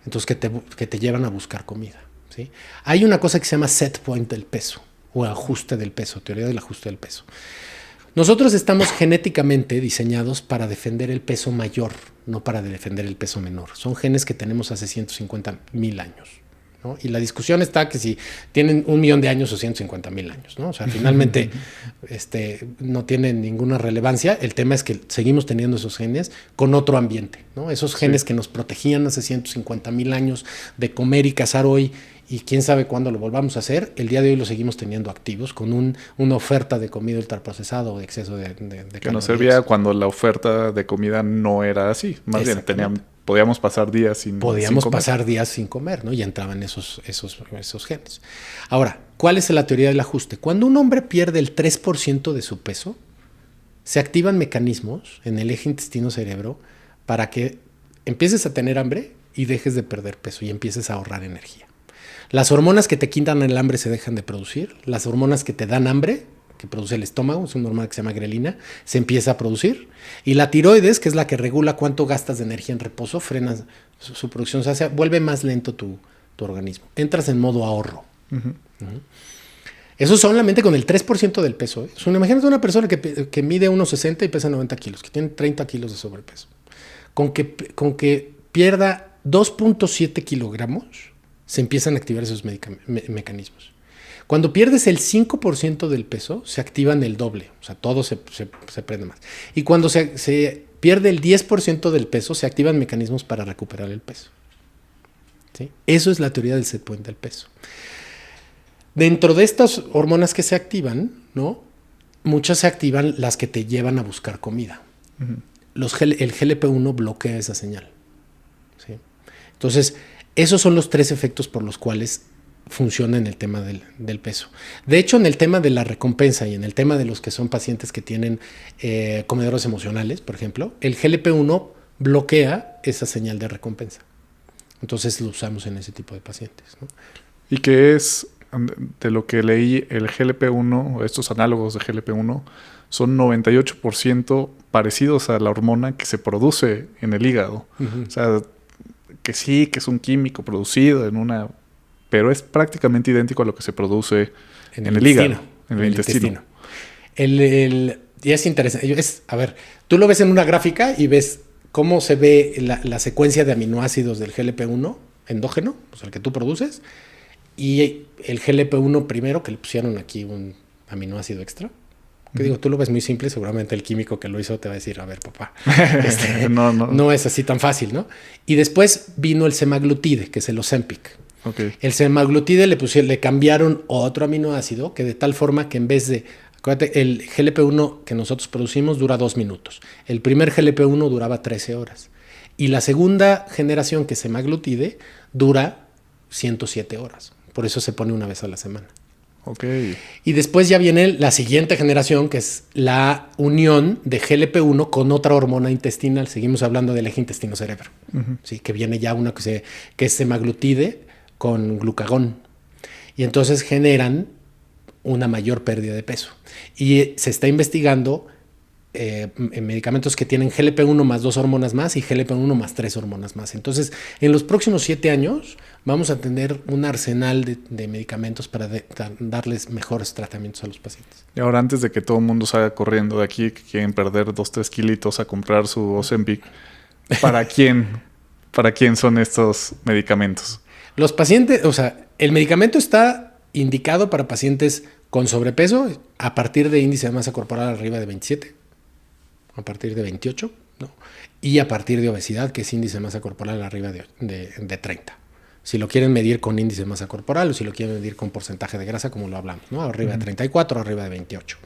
entonces que te llevan a buscar comida. ¿Sí? Hay una cosa que se llama set point del peso o ajuste del peso, teoría del ajuste del peso. Nosotros estamos genéticamente diseñados para defender el peso mayor, no para defender el peso menor. Son genes que tenemos hace 150,000 años, ¿no? Y la discusión está que si tienen 1,000,000 de años o 150,000 años, ¿no? O sea, finalmente no tiene ninguna relevancia. El tema es que seguimos teniendo esos genes con otro ambiente, ¿no? Esos genes que nos protegían hace 150,000 años de comer y cazar hoy, y quién sabe cuándo lo volvamos a hacer, el día de hoy lo seguimos teniendo activos con una oferta de comida ultraprocesada o de exceso de que nos servía cuando la oferta de comida no era así. Más bien tenían podíamos pasar días sin comer. Pasar días sin comer, ¿no? Y entraban esos genes. Ahora, ¿cuál es la teoría del ajuste? Cuando un hombre pierde el 3% de su peso, se activan mecanismos en el eje intestino-cerebro para que empieces a tener hambre y dejes de perder peso y empieces a ahorrar energía. Las hormonas que te quitan el hambre se dejan de producir. Las hormonas que te dan hambre, que produce el estómago, es una hormona que se llama grelina, se empieza a producir. Y la tiroides, que es la que regula cuánto gastas de energía en reposo, frena su producción, o sea, vuelve más lento tu organismo. Entras en modo ahorro. Eso solamente con el 3% del peso. ¿Eh? Imagínate una persona que mide 1,60 y pesa 90 kilos, que tiene 30 kilos de sobrepeso. Con que pierda 2.7 kilogramos, se empiezan a activar esos mecanismos. Cuando pierdes el 5% del peso, se activan el doble. O sea, todo se prende más. Y cuando se pierde el 10% del peso, se activan mecanismos para recuperar el peso. ¿Sí? Eso es la teoría del set point del peso. Dentro de estas hormonas que se activan, ¿no? Muchas se activan las que te llevan a buscar comida. El GLP-1 bloquea esa señal. ¿Sí? Entonces, esos son los 3 efectos por los cuales funciona en el tema del peso. De hecho, en el tema de la recompensa y en el tema de los que son pacientes que tienen comedores emocionales, por ejemplo, el GLP-1 bloquea esa señal de recompensa. Entonces lo usamos en ese tipo de pacientes, ¿no? ¿Y qué es, de lo que leí, el GLP-1, o estos análogos de GLP-1, son 98% parecidos a la hormona que se produce en el hígado? O sea, que sí, que es un químico producido pero es prácticamente idéntico a lo que se produce en el hígado, en el intestino. Y es interesante. A ver, tú lo ves en una gráfica y ves cómo se ve la secuencia de aminoácidos del GLP-1 endógeno, o sea, el que tú produces, y el GLP-1 primero, que le pusieron aquí un aminoácido extra. Que digo, tú lo ves muy simple, seguramente el químico que lo hizo te va a decir, a ver, papá, no es así tan fácil, ¿no? Y después vino el semaglutide, que es el Ozempic. Okay. El semaglutide le cambiaron otro aminoácido, que de tal forma que en vez de, acuérdate, el GLP-1 que nosotros producimos dura 2 minutos. El primer GLP-1 duraba 13 horas. Y la segunda generación, que es semaglutide, dura 107 horas. Por eso se pone una vez a la semana. Okay. Y después ya viene la siguiente generación, que es la unión de GLP-1 con otra hormona intestinal. Seguimos hablando del eje intestino-cerebro. ¿Sí? Que viene ya una que es semaglutide con glucagón. Y entonces generan una mayor pérdida de peso. Y se está investigando en medicamentos que tienen GLP-1 más 2 hormonas más y GLP-1 más 3 hormonas más. Entonces, en los próximos 7 años vamos a tener un arsenal de medicamentos para darles mejores tratamientos a los pacientes. Y ahora, antes de que todo el mundo salga corriendo de aquí, que quieren perder 2-3 kilitos a comprar su Ozempic, ¿para quién son estos medicamentos? Los pacientes, o sea, el medicamento está indicado para pacientes con sobrepeso a partir de índice de masa corporal arriba de 27, a partir de 28, ¿no? Y a partir de obesidad, que es índice de masa corporal arriba de 30. Si lo quieren medir con índice de masa corporal o si lo quieren medir con porcentaje de grasa, como lo hablamos, ¿no? Arriba de 34, arriba de 28.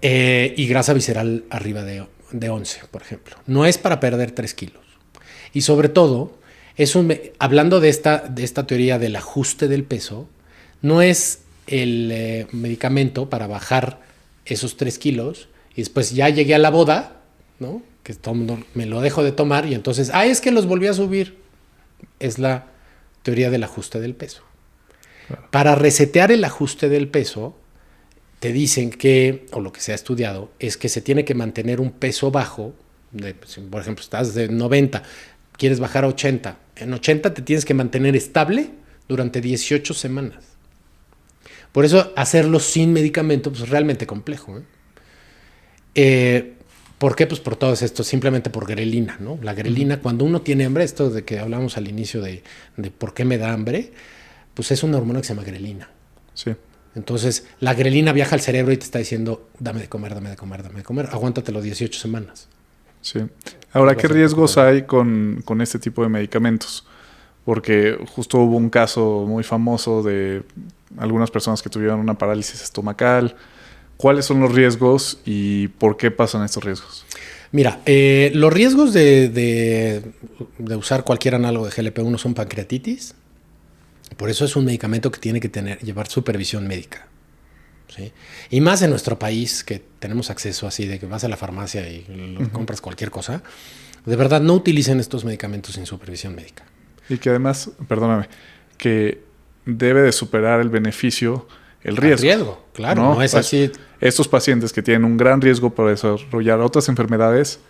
Y grasa visceral arriba de 11, por ejemplo. No es para perder 3 kilos. Y sobre todo, hablando de esta teoría del ajuste del peso, no es el medicamento para bajar esos 3 kilos y después ya llegué a la boda, ¿no? Que todo el mundo me lo dejo de tomar y entonces, es que los volví a subir. Es la teoría del ajuste del peso. Claro. Para resetear el ajuste del peso, te dicen que, o lo que se ha estudiado, es que se tiene que mantener un peso bajo. Por ejemplo, estás de 90, quieres bajar a 80. En 80 te tienes que mantener estable durante 18 semanas. Por eso hacerlo sin medicamento pues, es realmente complejo. ¿Por qué? Pues por todo esto, simplemente por grelina, ¿no? La grelina, cuando uno tiene hambre, esto de que hablamos al inicio de por qué me da hambre, pues es una hormona que se llama grelina. Sí. Entonces, la grelina viaja al cerebro y te está diciendo, dame de comer, dame de comer, dame de comer, aguántatelo 18 semanas. Sí. Ahora, ¿qué riesgos hay con este tipo de medicamentos? Porque justo hubo un caso muy famoso de algunas personas que tuvieron una parálisis estomacal. ¿Cuáles son los riesgos y por qué pasan estos riesgos? Mira, los riesgos de usar cualquier análogo de GLP-1 son pancreatitis. Por eso es un medicamento que tiene que llevar supervisión médica. ¿Sí? Y más en nuestro país, que tenemos acceso así de que vas a la farmacia y compras cualquier cosa. De verdad, no utilicen estos medicamentos sin supervisión médica. Y que además, perdóname, que debe de superar el beneficio el riesgo. El riesgo, claro, no es así. Estos pacientes que tienen un gran riesgo para desarrollar otras enfermedades,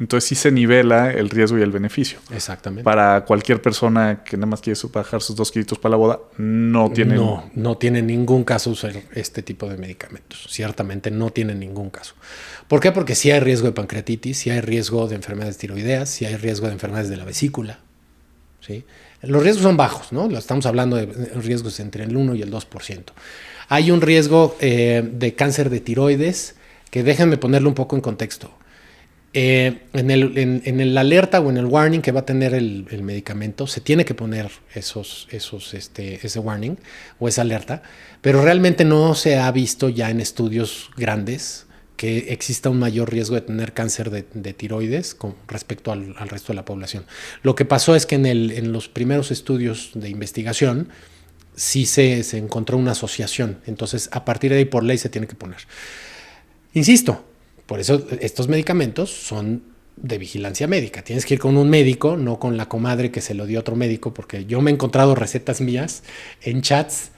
entonces sí se nivela el riesgo y el beneficio. Exactamente. Para cualquier persona que nada más quiere bajar sus 2 kilitos para la boda, no tiene ningún caso usar este tipo de medicamentos. Ciertamente no tiene ningún caso. ¿Por qué? Porque sí hay riesgo de pancreatitis, sí hay riesgo de enfermedades tiroideas, sí hay riesgo de enfermedades de la vesícula. ¿Sí? Los riesgos son bajos, ¿no? Estamos hablando de riesgos entre el 1 y el 2%. Hay un riesgo de cáncer de tiroides, que déjenme ponerlo un poco en contexto. En el alerta o en el warning que va a tener el medicamento, se tiene que poner ese warning o esa alerta, pero realmente no se ha visto ya en estudios grandes que exista un mayor riesgo de tener cáncer de tiroides con respecto al resto de la población. Lo que pasó es que en los primeros estudios de investigación sí se encontró una asociación. Entonces, a partir de ahí, por ley, se tiene que poner. Insisto, por eso estos medicamentos son de vigilancia médica. Tienes que ir con un médico, no con la comadre que se lo dio otro médico, porque yo me he encontrado recetas mías en chats.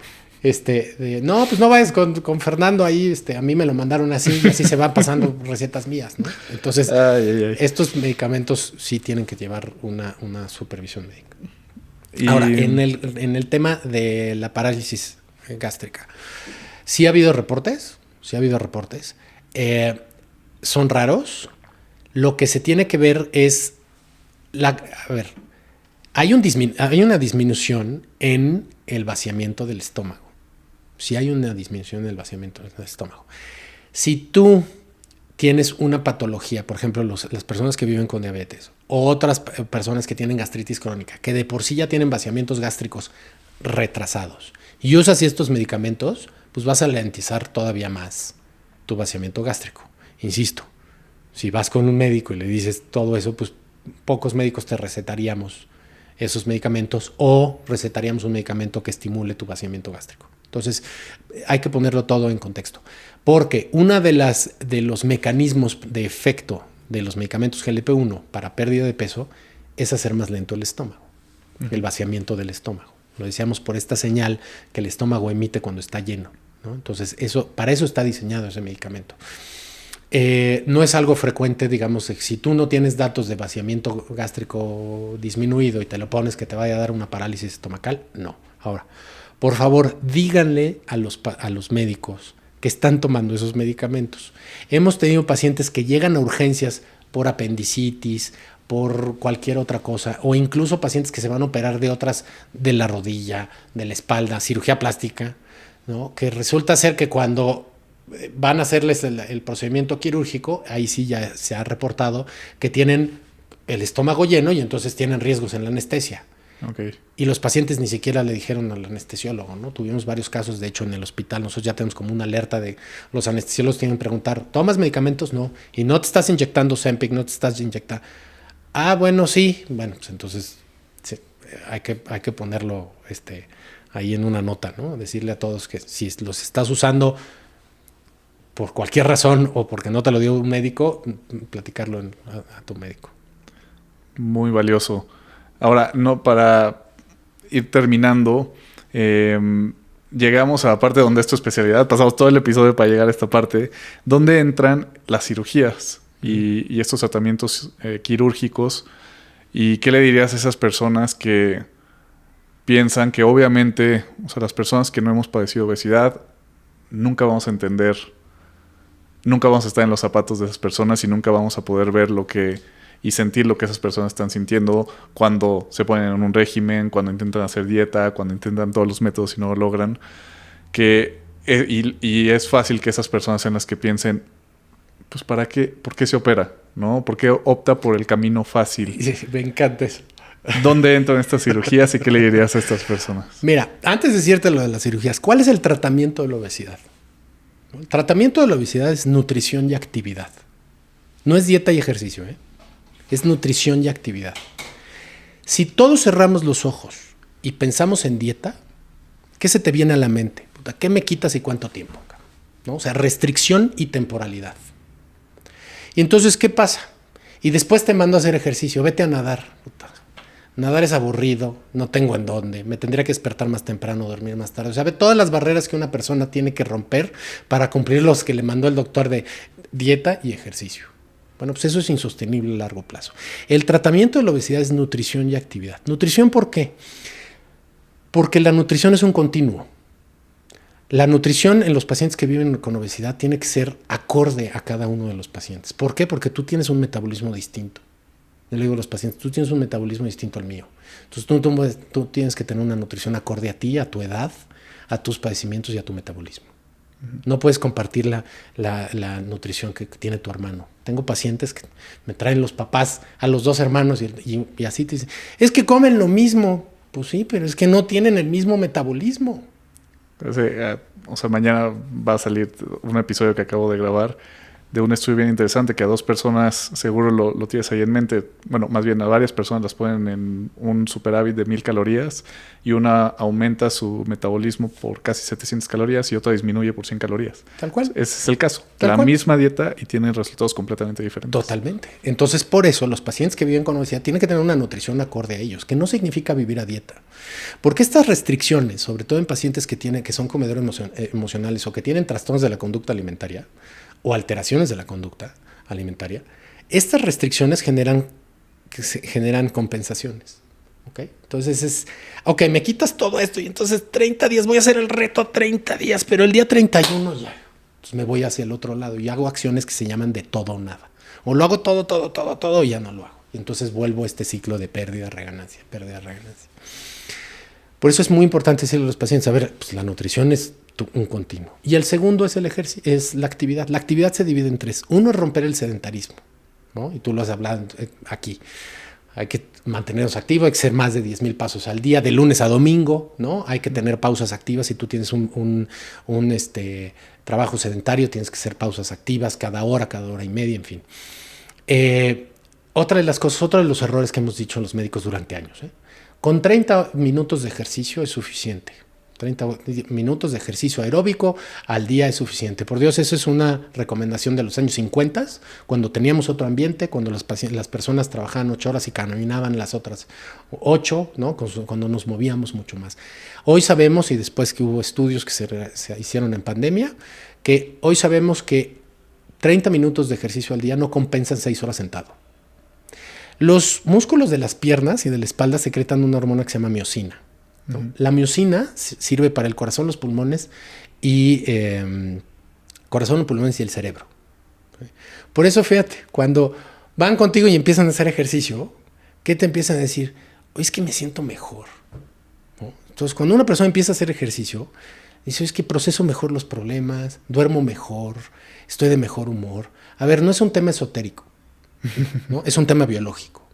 No, pues no vayas con Fernando ahí, a mí me lo mandaron así y así se van pasando recetas mías, ¿no? Entonces, estos medicamentos sí tienen que llevar una supervisión médica. Ahora, en el tema de la parálisis gástrica, sí ha habido reportes, son raros. Lo que se tiene que ver es, hay una disminución en el vaciamiento del estómago. Sí hay una disminución en el vaciamiento del estómago. Si tú tienes una patología, por ejemplo, las personas que viven con diabetes o otras personas que tienen gastritis crónica, que de por sí ya tienen vaciamientos gástricos retrasados, y usas estos medicamentos, pues vas a ralentizar todavía más tu vaciamiento gástrico. Insisto, si vas con un médico y le dices todo eso, pues pocos médicos te recetaríamos esos medicamentos o recetaríamos un medicamento que estimule tu vaciamiento gástrico. Entonces, hay que ponerlo todo en contexto. Porque uno de los mecanismos de efecto de los medicamentos GLP-1 para pérdida de peso es hacer más lento el estómago, el vaciamiento del estómago. Lo decíamos por esta señal que el estómago emite cuando está lleno, ¿no? Entonces, para eso está diseñado ese medicamento. No es algo frecuente, digamos, si tú no tienes datos de vaciamiento gástrico disminuido y te lo pones que te vaya a dar una parálisis estomacal, no. Ahora, por favor, díganle a los médicos que están tomando esos medicamentos. Hemos tenido pacientes que llegan a urgencias por apendicitis, por cualquier otra cosa, o incluso pacientes que se van a operar de la rodilla, de la espalda, cirugía plástica, ¿no? Que resulta ser que cuando van a hacerles el procedimiento quirúrgico, ahí sí ya se ha reportado que tienen el estómago lleno y entonces tienen riesgos en la anestesia. Okay. Y los pacientes ni siquiera le dijeron al anestesiólogo, ¿no? Tuvimos varios casos, de hecho, en el hospital. Nosotros ya tenemos como una alerta de los anestesiólogos tienen que preguntar, ¿tomas medicamentos? No. ¿Y no te estás inyectando Ozempic? ¿No te estás inyectando? Ah, bueno, sí. Bueno, pues entonces sí, hay que ponerlo ahí en una nota, ¿no? Decirle a todos que si los estás usando por cualquier razón o porque no te lo dio un médico, platicarlo a tu médico. Muy valioso. Ahora, no, para ir terminando, llegamos a la parte donde es tu especialidad. Pasamos todo el episodio para llegar a esta parte, donde entran las cirugías y estos tratamientos quirúrgicos. ¿Y qué le dirías a esas personas que piensan que obviamente, o sea, las personas que no hemos padecido obesidad, nunca vamos a entender, nunca vamos a estar en los zapatos de esas personas y nunca vamos a poder ver y sentir lo que esas personas están sintiendo cuando se ponen en un régimen, cuando intentan hacer dieta, cuando intentan todos los métodos y no lo logran? Y es fácil que esas personas sean las que piensen, pues ¿para qué? ¿Por qué se opera? ¿No? ¿Por qué opta por el camino fácil? Sí, me encanta eso. ¿Dónde entran estas cirugías y qué le dirías a estas personas? Mira, antes de decirte lo de las cirugías, ¿cuál es el tratamiento de la obesidad? El tratamiento de la obesidad es nutrición y actividad. No es dieta y ejercicio, es nutrición y actividad. Si todos cerramos los ojos y pensamos en dieta, ¿qué se te viene a la mente? Puta, ¿qué me quitas y cuánto tiempo? ¿No? O sea, restricción y temporalidad. Y entonces, ¿qué pasa? Y después te mando a hacer ejercicio, vete a nadar. Puta. Nadar es aburrido, no tengo en dónde, me tendría que despertar más temprano, dormir más tarde. O sea, ve todas las barreras que una persona tiene que romper para cumplir los que le mandó el doctor de dieta y ejercicio. Bueno, pues eso es insostenible a largo plazo. El tratamiento de la obesidad es nutrición y actividad. ¿Nutrición por qué? Porque la nutrición es un continuo. La nutrición en los pacientes que viven con obesidad tiene que ser acorde a cada uno de los pacientes. ¿Por qué? Porque tú tienes un metabolismo distinto. Yo le digo a los pacientes, tú tienes un metabolismo distinto al mío. Entonces tú tienes que tener una nutrición acorde a ti, a tu edad, a tus padecimientos y a tu metabolismo. No puedes compartir la nutrición que tiene tu hermano. Tengo pacientes que me traen los papás a los dos hermanos y así te dicen, es que comen lo mismo. Pues sí, pero es que no tienen el mismo metabolismo. O sea, mañana va a salir un episodio que acabo de grabar de un estudio bien interesante que a 2 personas, seguro lo tienes ahí en mente, bueno, más bien a varias personas las ponen en un superávit de 1000 calorías y una aumenta su metabolismo por casi 700 calorías y otra disminuye por 100 calorías. Tal cual. Ese es el caso. La misma dieta y tienen resultados completamente diferentes. Totalmente. Entonces, por eso, los pacientes que viven con obesidad tienen que tener una nutrición acorde a ellos, que no significa vivir a dieta. Porque estas restricciones, sobre todo en pacientes que son comedores emocionales o que tienen trastornos de la conducta alimentaria, o alteraciones de la conducta alimentaria, estas restricciones generan compensaciones. ¿Okay? Entonces me quitas todo esto y entonces 30 días, voy a hacer el reto 30 días, pero el día 31 ya, entonces me voy hacia el otro lado y hago acciones que se llaman de todo o nada. O lo hago todo y ya no lo hago. Y entonces vuelvo a este ciclo de pérdida, reganancia. Por eso es muy importante decirle a los pacientes, a ver, pues la nutrición es un continuo. Y el segundo es el ejercicio, es la actividad. La actividad se divide en 3. Uno es romper el sedentarismo, ¿no? Y tú lo has hablado aquí. Hay que mantenernos activos, hay que hacer más de 10,000 pasos al día, de lunes a domingo, ¿no? Hay que tener pausas activas. Si tú tienes un trabajo sedentario, tienes que hacer pausas activas cada hora y media, en fin. Otra de los errores que hemos dicho los médicos durante años, con 30 minutos de ejercicio es suficiente. 30 minutos de ejercicio aeróbico al día es suficiente. Por Dios, eso es una recomendación de los años 50, cuando teníamos otro ambiente, cuando las personas trabajaban 8 horas y caminaban las otras 8, ¿no? Cuando nos movíamos mucho más. Hoy sabemos, y después que hubo estudios que se hicieron en pandemia, que hoy sabemos que 30 minutos de ejercicio al día no compensan 6 horas sentado. Los músculos de las piernas y de la espalda secretan una hormona que se llama miocina. ¿No? La miocina sirve para el corazón, los pulmones y el cerebro. Por eso, fíjate, cuando van contigo y empiezan a hacer ejercicio, ¿qué te empiezan a decir? Oye, es que me siento mejor, ¿no? Entonces, cuando una persona empieza a hacer ejercicio, dice, es que proceso mejor los problemas, duermo mejor, estoy de mejor humor. A ver, no es un tema esotérico, ¿no? Es un tema biológico.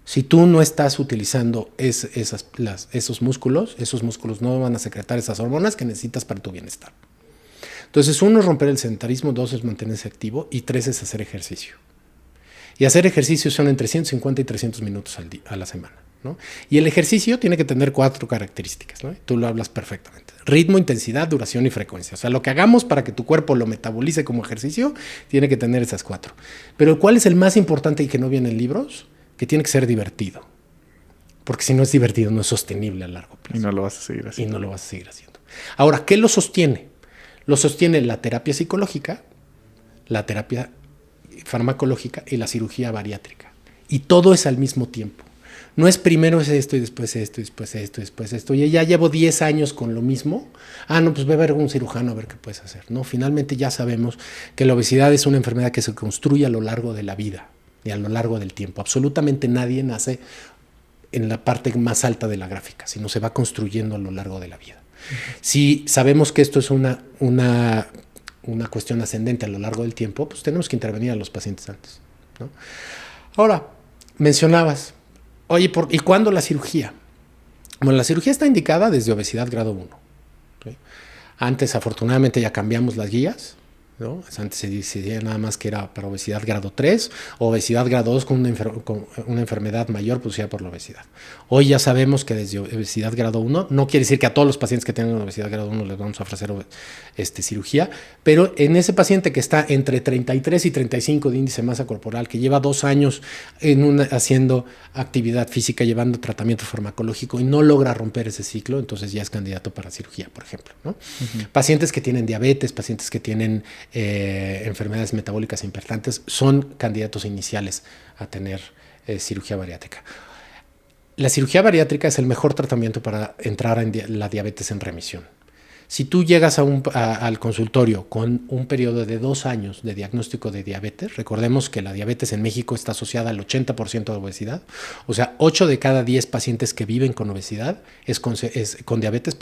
Si tú no estás utilizando esos músculos no van a secretar esas hormonas que necesitas para tu bienestar. Entonces, 1 es romper el sedentarismo, 2 es mantenerse activo y 3 es hacer ejercicio. Y hacer ejercicio son entre 150 y 300 minutos a la semana, ¿no? Y el ejercicio tiene que tener 4 características, ¿no? Tú lo hablas perfectamente. Ritmo, intensidad, duración y frecuencia. O sea, lo que hagamos para que tu cuerpo lo metabolice como ejercicio tiene que tener esas 4. Pero ¿cuál es el más importante y que no viene en libros? Que tiene que ser divertido. Porque si no es divertido, no es sostenible a largo plazo. Y no lo vas a seguir haciendo. Ahora, ¿qué lo sostiene? Lo sostiene la terapia psicológica, la terapia farmacológica y la cirugía bariátrica. Y todo es al mismo tiempo. No es primero es esto y después esto y después esto y después esto. Y ya llevo 10 años con lo mismo. No, pues ve a ver un cirujano a ver qué puedes hacer. No, finalmente ya sabemos que la obesidad es una enfermedad que se construye a lo largo de la vida y a lo largo del tiempo. Absolutamente nadie nace en la parte más alta de la gráfica, sino se va construyendo a lo largo de la vida. Si sabemos que esto es una cuestión ascendente a lo largo del tiempo, pues tenemos que intervenir a los pacientes antes, ¿no? Ahora, mencionabas, oye, ¿y cuándo la cirugía? Bueno, la cirugía está indicada desde obesidad grado 1. ¿Sí? Antes, afortunadamente, ya cambiamos las guías, ¿no? Antes se decía nada más que era para obesidad grado 3, o obesidad grado 2 con una enfermedad mayor producida por la obesidad. Hoy ya sabemos que desde obesidad grado 1, no quiere decir que a todos los pacientes que tengan obesidad grado 1 les vamos a ofrecer cirugía, pero en ese paciente que está entre 33 y 35 de índice de masa corporal, que lleva 2 años haciendo actividad física, llevando tratamiento farmacológico y no logra romper ese ciclo, entonces ya es candidato para cirugía, por ejemplo, ¿no? Pacientes que tienen diabetes, pacientes que tienen enfermedades metabólicas importantes son candidatos iniciales a tener cirugía bariátrica. La cirugía bariátrica es el mejor tratamiento para entrar en la diabetes en remisión. Si tú llegas al consultorio con un periodo de 2 años de diagnóstico de diabetes, recordemos que la diabetes en México está asociada al 80% de obesidad, o sea, 8 de cada 10 pacientes que viven con obesidad, con diabetes,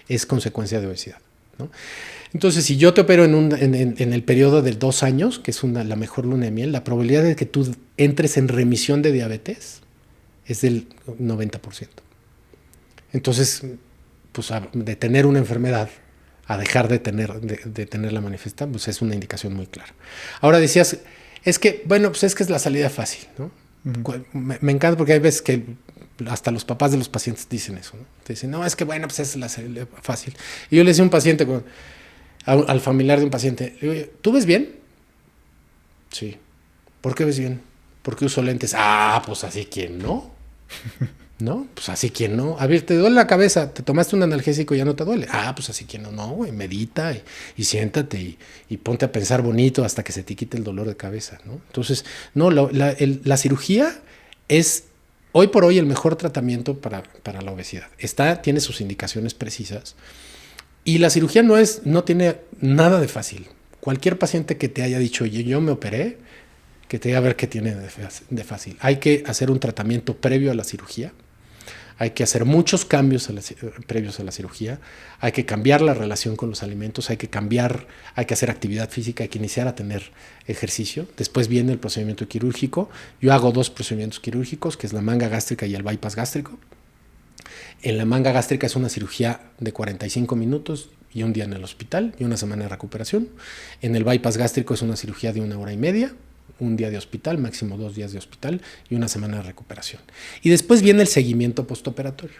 es consecuencia de obesidad, ¿no? Entonces, si yo te opero en el periodo de 2 años, que es la mejor luna de miel, la probabilidad de que tú entres en remisión de diabetes es del 90%. Entonces, pues de tener una enfermedad a dejar de tenerla manifiesta, pues es una indicación muy clara. Ahora decías, es que es la salida fácil, ¿no? Me encanta porque hay veces que hasta los papás de los pacientes dicen eso, ¿no? Te dicen, no, es que es la salida fácil. Y yo le decía a un paciente, al familiar de un paciente, le digo, ¿tú ves bien? Sí. ¿Por qué ves bien? Porque uso lentes. Ah, pues así quien no. ¿No? Pues así quien no. A ver, ¿te duele la cabeza? ¿Te tomaste un analgésico y ya no te duele? Ah, pues así quien no. No, güey, medita y siéntate y ponte a pensar bonito hasta que se te quite el dolor de cabeza, ¿no? Entonces, no, la cirugía es hoy por hoy el mejor tratamiento para la obesidad. Tiene sus indicaciones precisas y la cirugía no tiene nada de fácil. Cualquier paciente que te haya dicho, yo me operé, que te diga a ver qué tiene de fácil. Hay que hacer un tratamiento previo a la cirugía. Hay que hacer muchos cambios previos a la cirugía. Hay que cambiar la relación con los alimentos. Hay que hacer actividad física. Hay que iniciar a tener ejercicio. Después viene el procedimiento quirúrgico. Yo hago 2 procedimientos quirúrgicos, que es la manga gástrica y el bypass gástrico. En la manga gástrica es una cirugía de 45 minutos y 1 día en el hospital y 1 semana de recuperación. En el bypass gástrico es una cirugía de 1 hora y media. 1 día de hospital, máximo 2 días de hospital y 1 semana de recuperación. Y después viene el seguimiento postoperatorio.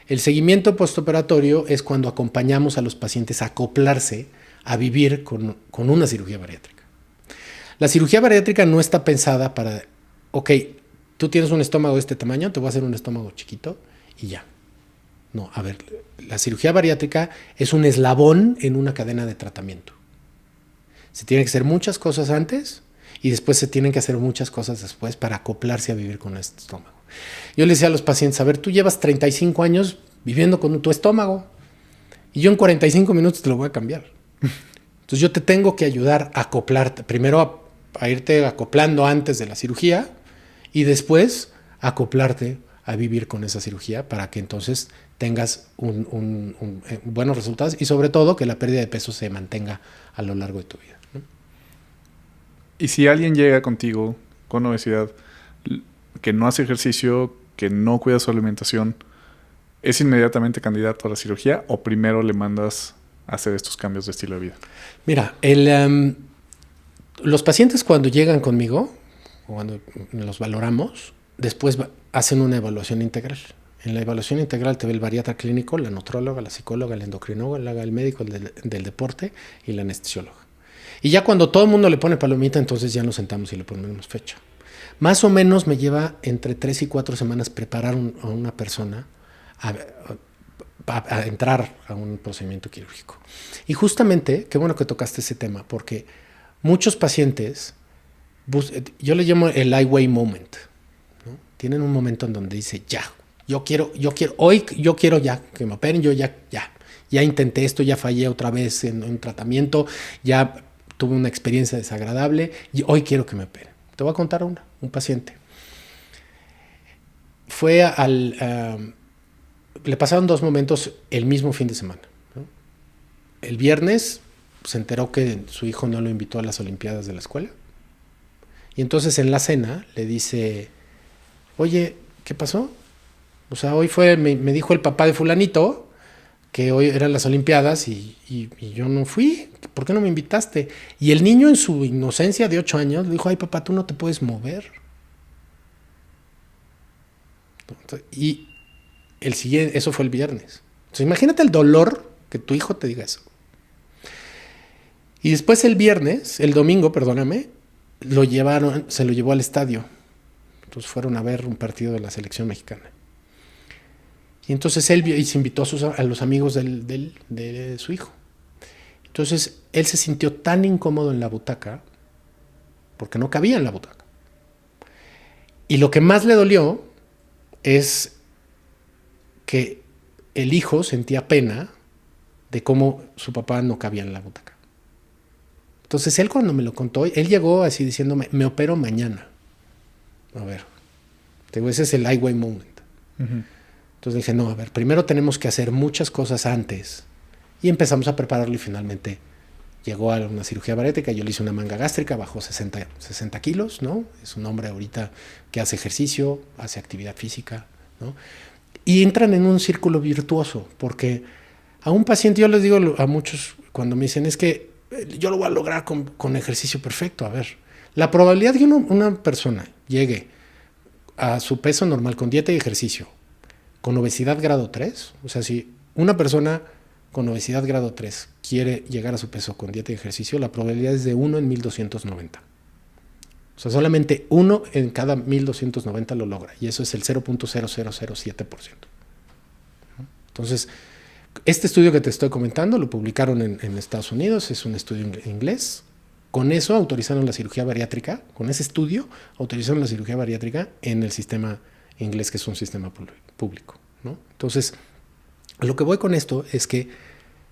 El seguimiento postoperatorio es cuando acompañamos a los pacientes a acoplarse a vivir con una cirugía bariátrica. La cirugía bariátrica no está pensada para, tú tienes un estómago de este tamaño, te voy a hacer un estómago chiquito y ya. No, a ver, la cirugía bariátrica es un eslabón en una cadena de tratamiento. Se tienen que hacer muchas cosas antes y después se tienen que hacer muchas cosas después para acoplarse a vivir con este estómago. Yo le decía a los pacientes, a ver, tú llevas 35 años viviendo con tu estómago y yo en 45 minutos te lo voy a cambiar. Entonces yo te tengo que ayudar a acoplarte, primero a irte acoplando antes de la cirugía y después acoplarte a vivir con esa cirugía para que entonces tengas buenos resultados y sobre todo que la pérdida de peso se mantenga a lo largo de tu vida, ¿no? Y si alguien llega contigo con obesidad, que no hace ejercicio, que no cuida su alimentación, ¿es inmediatamente candidato a la cirugía o primero le mandas a hacer estos cambios de estilo de vida? Mira, los pacientes cuando llegan conmigo, cuando los valoramos, después hacen una evaluación integral. En la evaluación integral te ve el bariatra clínico, la nutróloga, la psicóloga, el endocrinóloga, el médico del deporte y la anestesióloga. Y ya cuando todo el mundo le pone palomita, entonces ya nos sentamos y le ponemos fecha. Más o menos me lleva entre 3 y 4 semanas preparar a una persona a entrar a un procedimiento quirúrgico. Y justamente, qué bueno que tocaste ese tema, porque muchos pacientes, yo le llamo el highway moment, ¿no? Tienen un momento en donde dice, ya, yo quiero ya que me operen, yo ya intenté esto, ya fallé otra vez en un tratamiento, ya tuve una experiencia desagradable y hoy quiero que me operen. Te voy a contar un paciente. Le pasaron 2 momentos el mismo fin de semana, ¿no? El viernes se enteró que su hijo no lo invitó a las Olimpiadas de la escuela. Y entonces en la cena le dice, oye, ¿qué pasó? O sea, hoy me dijo el papá de fulanito que hoy eran las Olimpiadas y yo no fui. ¿Por qué no me invitaste? Y el niño en su inocencia de 8 años le dijo, ay papá, tú no te puedes mover. Y el siguiente, eso fue el viernes. Entonces imagínate el dolor que tu hijo te diga eso. Y después el domingo, perdóname, se lo llevó al estadio. Entonces fueron a ver un partido de la selección mexicana. Y entonces él se invitó a los amigos de su hijo. Entonces él se sintió tan incómodo en la butaca, porque no cabía en la butaca. Y lo que más le dolió es que el hijo sentía pena de cómo su papá no cabía en la butaca. Entonces él, cuando me lo contó, él llegó así diciéndome, me opero mañana. A ver, digo, ese es el highway moment. Uh-huh. Entonces dije, no, a ver, primero tenemos que hacer muchas cosas antes. Y empezamos a prepararlo y finalmente llegó a una cirugía bariátrica. Yo le hice una manga gástrica, bajó 60 kilos, ¿no? Es un hombre ahorita que hace ejercicio, hace actividad física, ¿no? Y entran en un círculo virtuoso, porque a un paciente, yo les digo a muchos cuando me dicen, es que yo lo voy a lograr con ejercicio perfecto. A ver, la probabilidad de que una persona llegue a su peso normal con dieta y ejercicio, con obesidad grado 3, o sea, si una persona con obesidad grado 3 quiere llegar a su peso con dieta y ejercicio, la probabilidad es de 1 en 1290. O sea, solamente 1 en cada 1290 lo logra, y eso es el 0.0007%. Entonces, este estudio que te estoy comentando lo publicaron en Estados Unidos, es un estudio en inglés. Con eso autorizaron la cirugía bariátrica, con ese estudio autorizaron la cirugía bariátrica en el sistema inglés, que es un sistema público, ¿no? Entonces, lo que voy con esto es que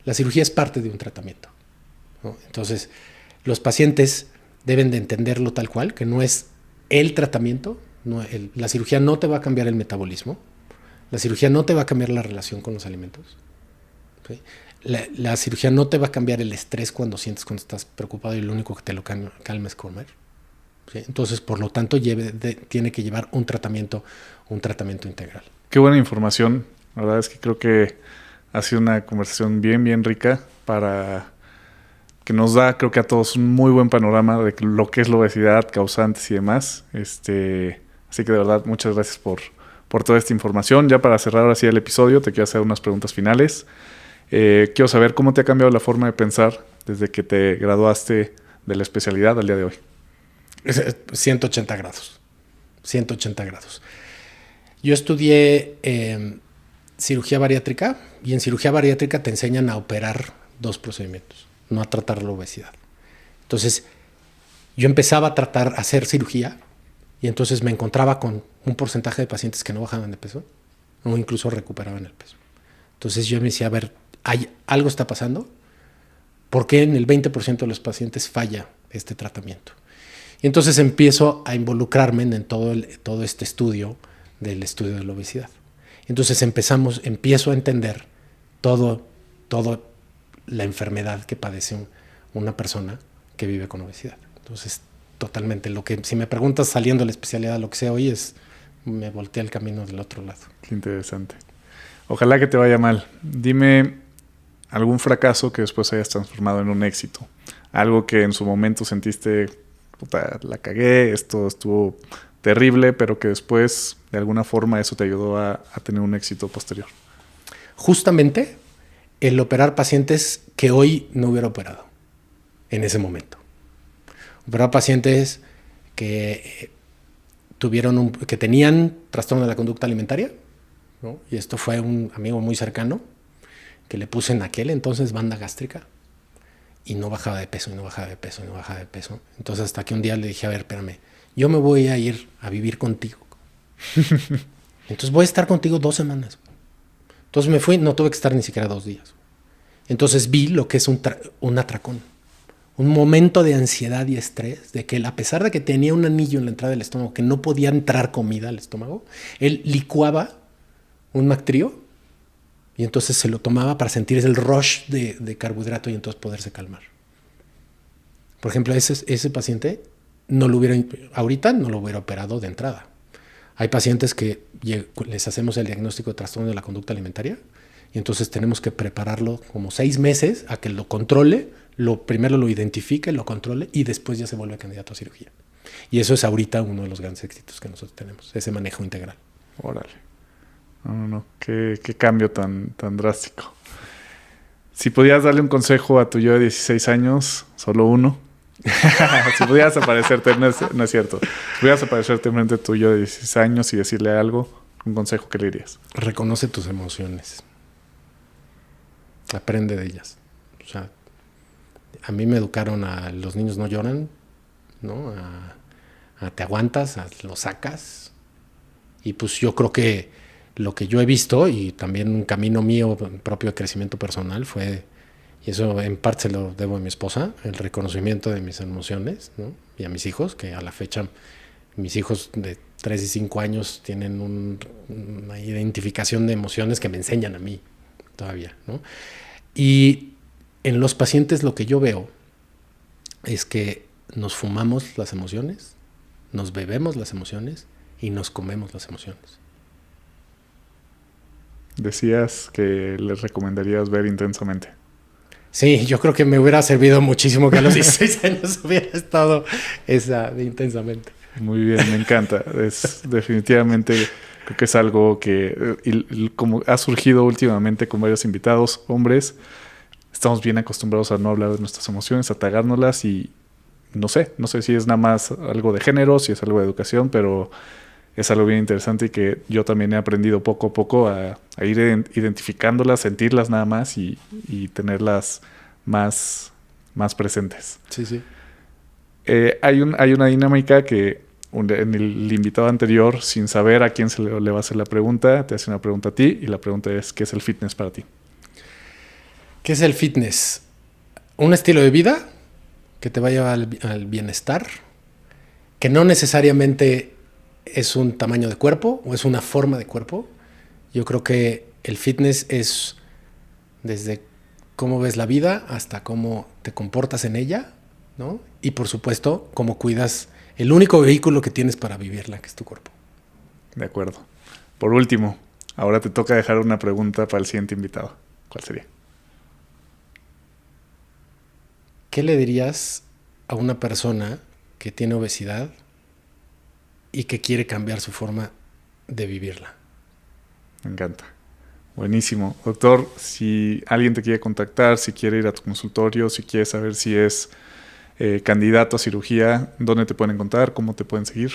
la cirugía es parte de un tratamiento, ¿no? Entonces, los pacientes deben de entenderlo tal cual, que no es el tratamiento, la cirugía no te va a cambiar el metabolismo, la cirugía no te va a cambiar la relación con los alimentos, ¿sí? La cirugía no te va a cambiar el estrés cuando estás preocupado y lo único que te lo calma es comer, ¿sí? Entonces, por lo tanto, tiene que llevar un tratamiento integral. Qué buena información. La verdad es que creo que ha sido una conversación bien, bien rica para que nos da, creo que a todos, un muy buen panorama de lo que es la obesidad, causantes y demás. Así que de verdad, muchas gracias por toda esta información. Ya para cerrar ahora sí el episodio, te quiero hacer unas preguntas finales. Quiero saber cómo te ha cambiado la forma de pensar desde que te graduaste de la especialidad al día de hoy. 180 grados. 180 grados. Yo estudié cirugía bariátrica, y en cirugía bariátrica te enseñan a operar 2 procedimientos, no a tratar la obesidad. Entonces, yo empezaba a hacer cirugía, y entonces me encontraba con un porcentaje de pacientes que no bajaban de peso o incluso recuperaban el peso. Entonces yo me decía, a ver, algo está pasando. ¿Por qué en el 20% de los pacientes falla este tratamiento? Y entonces empiezo a involucrarme en todo este estudio de la obesidad. Entonces empiezo a entender todo la enfermedad que padece una persona que vive con obesidad. Entonces, totalmente, si me preguntas saliendo de la especialidad, lo que sé hoy me volteé el camino del otro lado. Qué interesante. Ojalá que te vaya mal. Dime algún fracaso que después hayas transformado en un éxito. Algo que en su momento sentiste, puta, la cagué, esto estuvo terrible, pero que después, de alguna forma, eso te ayudó a tener un éxito posterior. Justamente el operar pacientes que hoy no hubiera operado en ese momento. Operar pacientes que tenían trastorno de la conducta alimentaria, ¿no? Y esto fue un amigo muy cercano que le puse en aquel entonces banda gástrica y no bajaba de peso, y no bajaba de peso, y no bajaba de peso. Entonces hasta que un día le dije, a ver, espérame, yo me voy a ir a vivir contigo. Entonces voy a estar contigo 2 semanas. Entonces me fui, no tuve que estar ni siquiera 2 días. Entonces vi lo que es un atracón. Un momento de ansiedad y estrés, de que él, a pesar de que tenía un anillo en la entrada del estómago, que no podía entrar comida al estómago, él licuaba un Mactrío y entonces se lo tomaba para sentir el rush de carbohidrato y entonces poderse calmar. Por ejemplo, ese paciente ahorita no lo hubiera operado de entrada. Hay pacientes que les hacemos el diagnóstico de trastorno de la conducta alimentaria y entonces tenemos que prepararlo como 6 meses a que lo controle, primero lo identifique, lo controle y después ya se vuelve candidato a cirugía. Y eso es ahorita uno de los grandes éxitos que nosotros tenemos, ese manejo integral. Órale. No. Qué cambio tan drástico. Si pudieras darle un consejo a tu yo de 16 años, solo uno. Si pudieras aparecerte, no es cierto. Si pudieras aparecerte frente a tu yo de 16 años y decirle algo, un consejo, ¿qué le dirías? Reconoce tus emociones. Aprende de ellas. O sea, a mí me educaron a los niños no lloran, ¿no? A te aguantas, lo sacas. Y pues yo creo que lo que yo he visto y también un camino mío propio de crecimiento personal fue, y eso en parte se lo debo a mi esposa, el reconocimiento de mis emociones, ¿no? Y a mis hijos, que a la fecha mis hijos de 3 y 5 años tienen una identificación de emociones que me enseñan a mí todavía, ¿no? Y en los pacientes lo que yo veo es que nos fumamos las emociones, nos bebemos las emociones y nos comemos las emociones. Decías que les recomendarías ver Intensamente. Sí, yo creo que me hubiera servido muchísimo que a los 16 años hubiera estado esa de Intensamente. Muy bien, me encanta. Es definitivamente, creo que es algo que, como ha surgido últimamente con varios invitados, hombres, estamos bien acostumbrados a no hablar de nuestras emociones, a tragárnoslas y no sé si es nada más algo de género, si es algo de educación, pero es algo bien interesante y que yo también he aprendido poco a poco a ir identificándolas, sentirlas nada más y tenerlas más presentes. Sí. Hay una dinámica que en el invitado anterior, sin saber a quién le va a hacer la pregunta, te hace una pregunta a ti y la pregunta es: ¿qué es el fitness para ti? ¿Qué es el fitness? Un estilo de vida que te va a llevar al bienestar, que no necesariamente es un tamaño de cuerpo o es una forma de cuerpo. Yo creo que el fitness es desde cómo ves la vida hasta cómo te comportas en ella, ¿no? Y por supuesto, cómo cuidas el único vehículo que tienes para vivirla, que es tu cuerpo. De acuerdo. Por último, ahora te toca dejar una pregunta para el siguiente invitado. ¿Cuál sería? ¿Qué le dirías a una persona que tiene obesidad y que quiere cambiar su forma de vivirla? Me encanta. Buenísimo. Doctor, si alguien te quiere contactar, si quiere ir a tu consultorio, si quiere saber si es candidato a cirugía, ¿dónde te pueden encontrar? ¿Cómo te pueden seguir?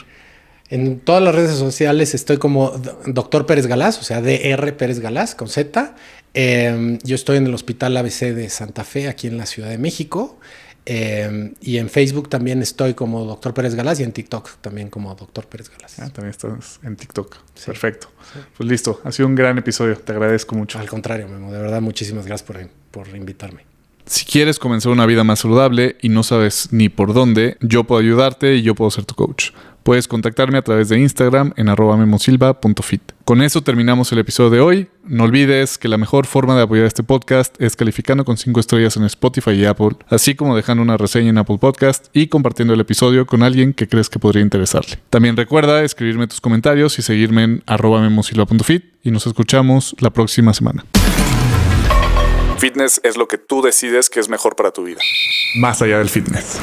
En todas las redes sociales estoy como Dr. Pérez Galaz, o sea, Dr. Pérez Galaz, con Z. Yo estoy en el Hospital ABC de Santa Fe, aquí en la Ciudad de México. Y en Facebook también estoy como Dr. Pérez Galaz y en TikTok también como Dr. Pérez Galaz. También estás en TikTok. Sí. Perfecto. Sí. Pues listo. Ha sido un gran episodio. Te agradezco mucho. Al contrario, Memo. De verdad, muchísimas gracias por invitarme. Si quieres comenzar una vida más saludable y no sabes ni por dónde, yo puedo ayudarte y yo puedo ser tu coach. Puedes contactarme a través de Instagram en @memosilva.fit. Con eso terminamos el episodio de hoy. No olvides que la mejor forma de apoyar este podcast es calificando con 5 estrellas en Spotify y Apple, así como dejando una reseña en Apple Podcast y compartiendo el episodio con alguien que crees que podría interesarle. También recuerda escribirme tus comentarios y seguirme en @memosilva.fit y nos escuchamos la próxima semana. Fitness es lo que tú decides que es mejor para tu vida. Más allá del fitness.